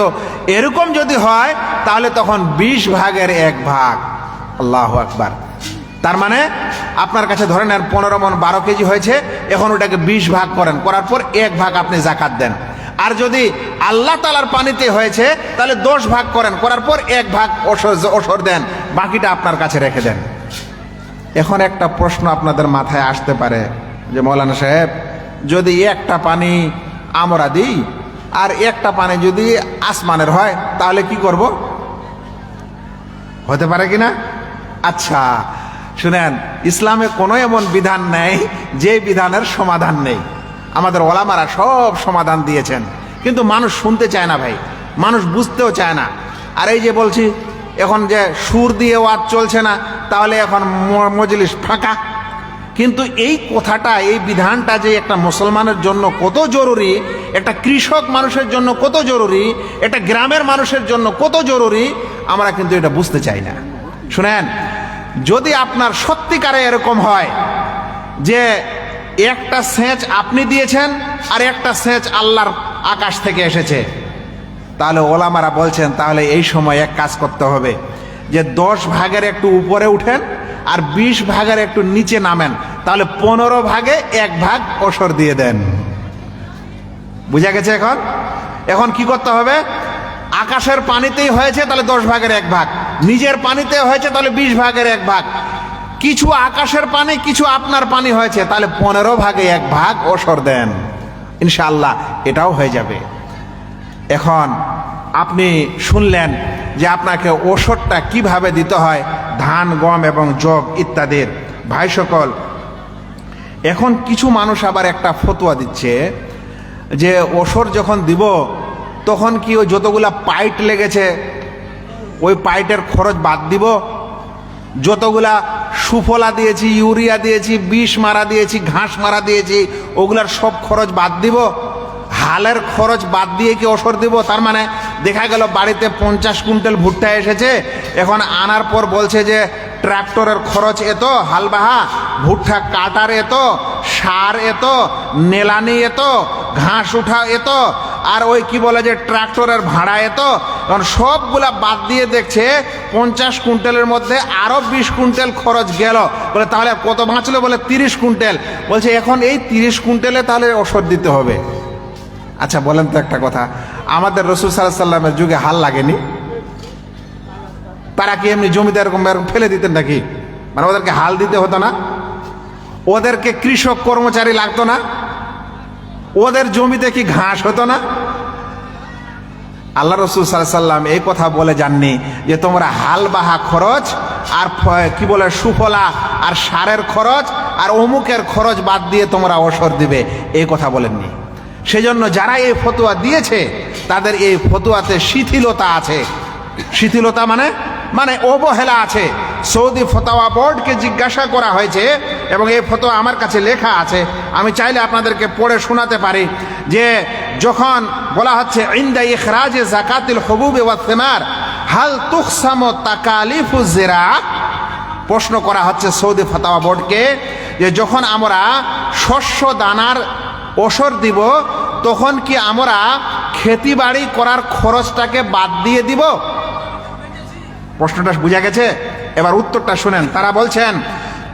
এরকম যদি হয় তাহলে তখন 20 ভাগের 1 ভাগ। আল্লাহু আকবার। তার মানে আপনার কাছে ধরে নেন 15 মন 12 কেজি হয়েছে, এখন ওটাকে 20 ভাগ করেন, করার পর 1 ভাগ আপনি যাকাত দেন। আর যদি আল্লাহ তাআলার পানিতে হয়েছে তাহলে 10 ভাগ করেন, করার পর 1 ভাগ ওসর দেন, বাকিটা আপনার কাছে রেখে দেন। এখন একটা প্রশ্ন আপনাদের মাথায় আসতে পারে যে মৌলানা সাহেব, যদি একটা পানি আমরা দিই আর একটা পানি যদি আসমানের হয় তাহলে কি করব? হতে পারে কিনা? আচ্ছা শুনেন, ইসলামে কোনো এমন বিধান নেই যে বিধানের সমাধান নেই। আমাদের ওলামারা সব সমাধান দিয়েছেন, কিন্তু মানুষ শুনতে চায় না ভাই, মানুষ বুঝতেও চায় না। আর এই যে বলছি এখন যে সুর দিয়ে ওয়াজ চলছে না, তাহলে এখন মজলিস ফাঁকা। কিন্তু এই কথাটা, এই বিধানটা যে একটা মুসলমানের জন্য কত জরুরি, একটা কৃষক মানুষের জন্য কত জরুরি, একটা গ্রামের মানুষের জন্য কত জরুরি, আমরা কিন্তু এটা বুঝতে চাই না। শুনেন, যদি আপনার সত্যিকারে এরকম হয় যে একটা সেচ আপনি দিয়েছেন আর একটা সেচ আল্লাহর আকাশ থেকে এসেছে, তাহলে ওলামারা বলছেন তাহলে এই সময় এক কাজ করতে হবে যে 10 ভাগের একটু উপরে উঠেন আর 20 ভাগের একটু নিচে নামেন, তাহলে 15 ভাগে 1 ভাগ ওসর দিয়ে দেন। বুঝা গেছে? এখন কি করতে হবে? আকাশের পানিতেই হয়েছে তাহলে 10 ভাগের 1 ভাগ, নিজের পানিতে হয়েছে তাহলে 20 ভাগের 1 ভাগ, কিছু আকাশের পানি কিছু আপনার পানি হয়েছে তাহলে 15 ভাগে 1 ভাগ ওসর দেন, ইনশাআল্লাহ এটাও হয়ে যাবে। এখন আপনি শুনলেন যে আপনাকে ওসরটা কিভাবে দিতে হয় ধান, গম এবং জব ইত্যাদির। ভাই সকল, এখন কিছু মানুষ আবার একটা ফতোয়া দিচ্ছে যে ওসর যখন দিব তখন কি ওই যতগুলা পাইট লেগেছে ওই পাইটের খরচ বাদ দিব, যতগুলা সুফলা দিয়েছি, ইউরিয়া দিয়েছি, বিষ মারা দিয়েছি, ঘাস মারা দিয়েছি, ওগুলার সব খরচ বাদ দিব, হালের খরচ বাদ দিয়ে কি ওসর দিব? তার মানে দেখা গেল বাড়িতে 50 কুইন্টাল ভুট্টা এসেছে, এখন আনার পর বলছে যে ট্রাক্টরের খরচ এত, হালবাহা ভুট্টা কাটার এত, সার এত, নেলানি এত, ঘাস উঠা এত, আর ওই কি বলে যে ট্রাক্টরের ভাড়া এত। কারণ সবগুলা বাদ দিয়ে দেখছে 50 কুইন্টালের মধ্যে আরো 20 কুইন্টাল খরচ গেল। বলে তাহলে কত বাঁচলো? বলে 30 কুইন্টাল। বলছে এখন এই 30 কুইন্টালে তাহলে ওষুধ দিতে হবে। আচ্ছা বলেন তো একটা কথা, আমাদের রাসূল সাল্লাল্লাহু আলাইহি সাল্লামের যুগে হাল লাগেনি? তারা কি এমনি জমিতে এরকম ফেলে দিতেন নাকি? মানে ওদেরকে হাল দিতে হতো না? ওদেরকে কৃষক কর্মচারী লাগতো না? ওদের জমিতে কি ঘাস হতো না? আল্লাহ রাসূল সাল্লাল্লাহু আলাইহি সাল্লাম এই কথা বলে যাননি যে তোমরা হাল বাহা খরচ আর কি বলে সুফলা আর সারের খরচ আর অমুকের খরচ বাদ দিয়ে তোমরা ওষুধ দিবে, এই কথা বলেননি। সেজন্য যারা এই ফতোয়া দিয়েছে তাদের এই ফতোয়াতে শিথিলতা আছে। শিথিলতা মানে অবহেলা আছে। সৌদি ফতোয়া বোর্ডকে জিজ্ঞাসা করা হয়েছে এবং এই ফতোয়া আমার কাছে লেখা আছে, আমি চাইলে আপনাদেরকে পড়ে শোনাতে পারি। যে যখন বলা হচ্ছে ইনদা ইখরাজে যাকাতিল হুবুবি ওয়াস সিমার হাল তুকসামু তাকালিফু যিরা, প্রশ্ন করা হচ্ছে সৌদি ফতোয়া বোর্ডকে যে যখন আমরা শস্য দানার ওষর দিব তখন কি আমরা খেতিবাড়ি করার খরচটাকে বাদ দিয়ে দিব? প্রশ্নটা বুঝা গেছে? এবার উত্তরটা শুনেন। তারা বলছেন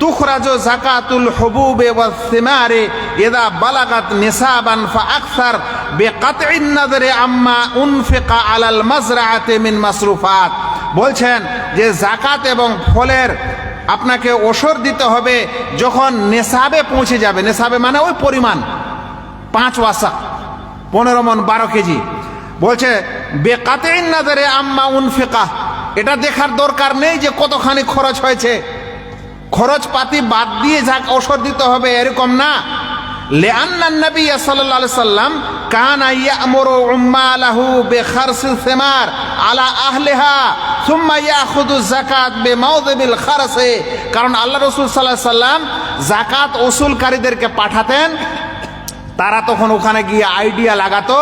তুখরাজু যাকাতুল হুবুবি ওয়াস সিমারি ইযা বালাগাত নিসাবান ফাআকসার বিকাতইন নাযরি আম্মা উনফিকা আলাল মাজরাআতি মিন মাসরুফাত। বলছেন যে যাকাত এবং ফলের আপনাকে ওষর দিতে হবে যখন নেসাবে পৌঁছে যাবে। নেসাবে মানে ওই পরিমাণ 5 ওয়াসা 15 মণ 12 কেজি। বলছে বিকাতইন নাযরি আম্মা উনফিকা, এটা দেখার দরকার নেই যে কতখানি খরচ হয়েছে, খরচপাতি বাদ দিয়ে যাক ওষুধ দিতে হবে এরকম না। লিআন্না নবী সাল্লাল্লাহু আলাইহি সাল্লাম কানা ইয়ামুরু উম্মালাহু বিখারসিল সিমার আলা আহলিহা সুম্মা ইয়াখুযু যাকাত বিমাওযিবিল খারসি। কারণ আল্লাহ রাসূল সাল্লাল্লাহু আলাইহি সাল্লাম যাকাত উসুলকারীদেরকে পাঠাতেন, তারা তখন ওখানে গিয়ে আইডিয়া লাগাতো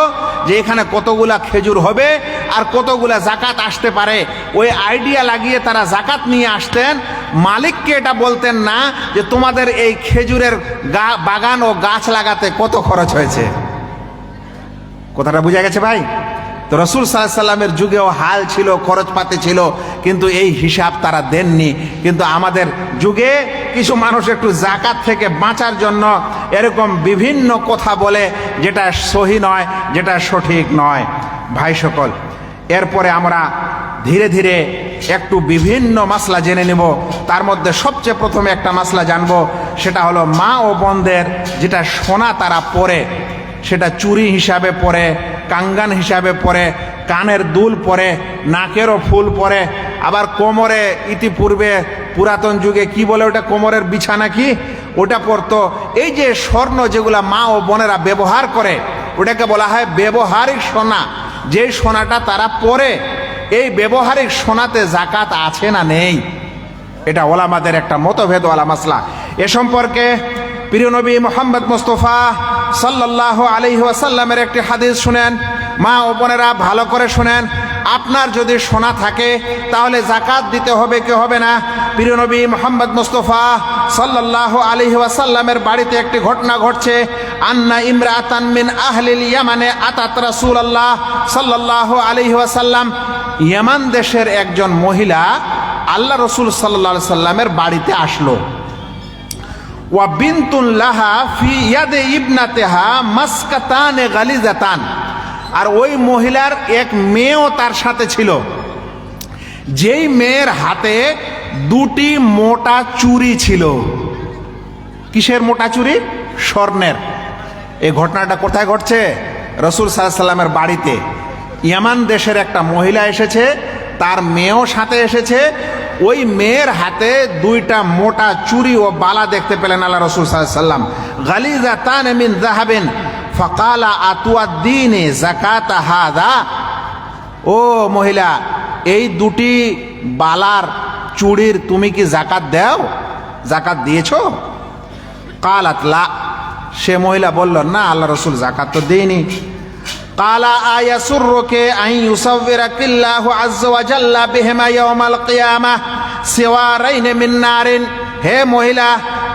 যে এখানে কতগুলা খেজুর হবে আর কতগুলা জাকাত আসতে পারে। ওই আইডিয়া লাগিয়ে তারা জাকাত নিয়ে আসতেন। মালিককে এটা বলতেন না যে তোমাদের এই খেজুরের বাগান ও গাছ লাগাতে কত খরচ হয়েছে। কথাটা বুঝা গেছে ভাই? তো রাসূল সাল্লাল্লাহু আলাইহি সাল্লামের যুগেও হাল ছিল, খরচপাতি ছিল, কিন্তু এই হিসাব তারা দেননি। কিন্তু আমাদের যুগে কিছু মানুষ একটু জাকাত থেকে বাঁচার জন্য এরকম বিভিন্ন কথা বলে, যেটা সহি নয়, যেটা সঠিক নয়। ভাই সকল, এরপরে আমরা ধীরে ধীরে একটু বিভিন্ন মাসলা জেনে নেব। তার মধ্যে সবচেয়ে প্রথমে একটা মাসলা জানবো, সেটা হলো মা ও বোনদের যেটা সোনা তারা পরে, সেটা চুরি হিসাবে পরে, কাঙ্গান হিসাবে পরে, কানের দুল পরে, নাকেরও ফুল পরে, আবার কোমরে ইতিপূর্বে পুরাতন যুগে কি বলে ওটা, কোমরের বিছানা কি ওটা পরতো। এই যে স্বর্ণ যেগুলা মা ও বোনেরা ব্যবহার করে ওটাকে বলা হয় ব্যবহারিক সোনা। যে সোনাটা তারা পরে, এই ব্যবহারিক সোনাতে জাকাত আছে না নেই, এটা ওলামাদের একটা মতভেদ ওয়ালা মাসলা। এ সম্পর্কে প্রিয় নবী মুহাম্মদ মুস্তাফা সাল্লাল্লাহু আলাইহি ওয়াসাল্লামের একটি হাদিস শুনেন। মা ও বোনেরা ভালো করে শুনেন। আপনার যদি সোনা থাকে তাহলে জাকাত দিতে হবে কি হবে না? প্রিয় নবী মুহাম্মদ মুস্তাফা সাল্লাল্লাহু আলাইহি ওয়াসাল্লামের বাড়িতে একটি ঘটনা ঘটছে। আন্না ইমরাতান মিন আহলিল ইয়ামানে আতাত রাসূলুল্লাহ সাল্লাল্লাহু আলাইহি ওয়াসাল্লাম, ইয়ামান দেশের একজন মহিলা আল্লাহ রাসূল সাল্লাল্লাহু আলাইহি ওয়াসাল্লামের বাড়িতে আসলো। ওয়া বিনতুন লাহা ফি ইয়াদে ইবনাতিহা মাসকাতানে গালিজাতান, আর ওই মহিলার এক মেয়েও তার সাথে ছিল, যেই মেয়ের হাতে 2টি মোটা চুড়ি ছিল। কিসের মোটা চুড়ি? স্বর্ণের। এই ঘটনাটা কোথায় ঘটছে? রাসূল সাল্লাল্লাহু আলাইহি ওয়াসাল্লামের বাড়িতে। ইয়ামান দেশের একটা মহিলা এসেছে, তার মেয়েও সাথে এসেছে। ওই মেয়ের হাতে 2টা মোটা চুড়ি ও বালা দেখতে পেলেন আল্লাহ রাসূল সাল্লাল্লাহু আলাইহি ওয়াসাল্লাম। গালিজাতান মিন যাহাবিন ফাকালা আতুয়াদ্দিনে যাকাতা হাদা। ও মহিলা, এই 2টি বালার চুড়ির তুমি কি জাকাত দাও? জাকাত দিয়েছো? কালাত লা, সে মহিলা বলল না আল্লাহ রাসূল জাকাত তো দেইনি। কালা আয়াসুররুকে আন ইউসাওয়িরাকিল্লাহু আযজা ওয়া জাল্লা বিহিমা ইয়াওমাল কিয়ামাহ সিওয়ারাইন মিন নারিন, হে মহিলা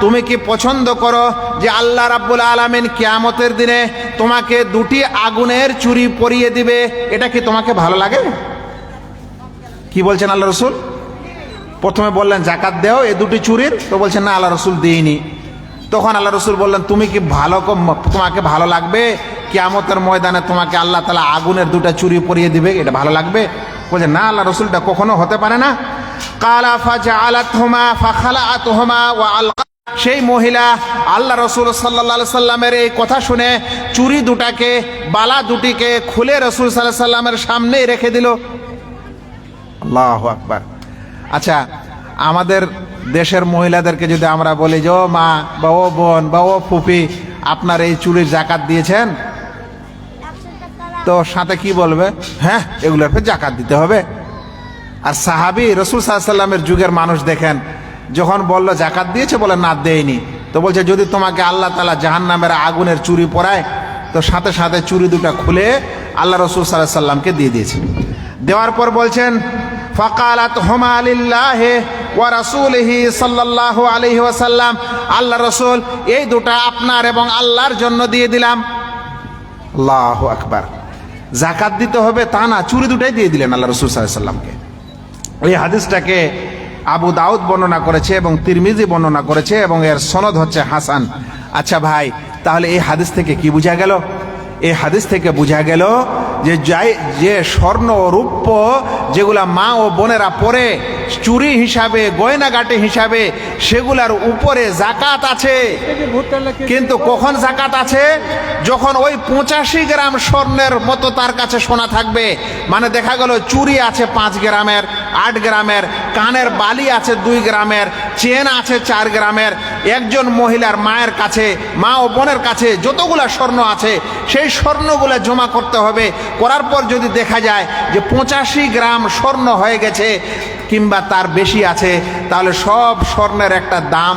তুমি কি পছন্দ করো যে আল্লাহ রাব্বুল আলামিন কিয়ামতের দিনে তোমাকে দুটি আগুনের চুড়ি পরিয়ে দিবে? এটা কি তোমাকে ভালো লাগে? কি বলছেন আল্লাহ রসুল? প্রথমে বললেন জাকাত দেও এই দুটি চুরির, তো বলছেন না আল্লাহ রসুল দিইনি। তখন আল্লাহ রসুল বললেন তুমি কি তোমাকে ভালো লাগবে কিয়ামতের ময়দানে তোমাকে আল্লাহ তাআলা আগুনের দুটা চুরি পরিয়ে দিবে? এটা ভালো লাগবে? বলছে না আল্লাহ রসুলটা কখনো হতে পারে না। কালা ফাজআলাতহুমা ফাখালাআতহুমা ওয়া আলকা, সেই মহিলা আল্লাহ রসুল সাল্লাল্লাহু আলাইহি সাল্লামের এই কথা শুনে চুরি দুটাকে, বালা দুটিকে খুলে রসুল সাল্লাল্লাহু আলাইহি সাল্লামের সামনেই রেখে দিল। আল্লাহু আকবার। আচ্ছা, আমাদের দেশের মহিলাদেরকে যদি আমরা বলি যে ও মা বা ও বোন বা ও ফুফি আপনার এই চুরির জাকাত দিয়েছেন, তো সাথে কি বলবে? হ্যাঁ এগুলোর ফের জাকাত দিতে হবে। আর সাহাবী রসুল সাল্লাল্লাহু আলাইহি সাল্লামের যুগের মানুষ দেখেন, যখন বলল জাকাত দিয়েছে, বলে না দেয়নি, তো বলছে যদি তোমাকে আল্লাহ তাআলা জাহান্নামের আগুনের চুরি পরায়, তো সাথে সাথে চুরি দুটা খুলে আল্লাহ রসুল সাল্লাল্লাহু আলাইহি সাল্লামকে দিয়ে দিয়েছে। দেওয়ার পর বলছেন ফাকালাতহুমা লিল্লাহি ওয়া রাসূলিহি সাল্লাল্লাহু আলাইহি ওয়াসাল্লাম, আল্লাহ রসুল এই দুটা আপনার এবং আল্লাহর জন্য দিয়ে দিলাম। আল্লাহু আকবার। জাকাত দিতে হবে তা না, চুরি দুটাই দিয়ে দিলেন আল্লাহ রসুল সাল্লাল্লাহু আলাইহি সাল্লামকে। এই হাদিসটাকে আবু দাউদ বর্ণনা করেছে এবং তিরমিজি বর্ণনা করেছে এবং এর সনদ হচ্ছে হাসান। আচ্ছা ভাই, তাহলে এই হাদিস থেকে কি বোঝা গেল? এই হাদিস থেকে বোঝা গেল যে স্বর্ণ ও রূপ্য যেগুলা মা ও বোনেরা পরে চুরি হিসাবে, গয়নাগাটি হিসাবে, সেগুলার উপরে জাকাত আছে। কিন্তু কখন জাকাত আছে? যখন ওই 85 গ্রাম স্বর্ণের মতো তার কাছে সোনা থাকবে। মানে দেখা গেল চুরি আছে 5 গ্রামের, 8 গ্রামের, কানের বালি আছে 2 গ্রামের, চেন আছে 4 গ্রামের। একজন মহিলার মায়ের কাছে, মা ও বোনের কাছে যতগুলা স্বর্ণ আছে, সেই স্বর্ণগুলো জমা করতে হবে। করার পর যদি দেখা যায় যে 85 গ্রাম স্বর্ণ হয়ে গেছে কিংবা তার বেশি আছে, তাহলে সব স্বর্ণের একটা দাম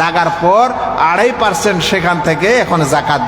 লাগার পর 2.5% সেখান থেকে এখন জাকাত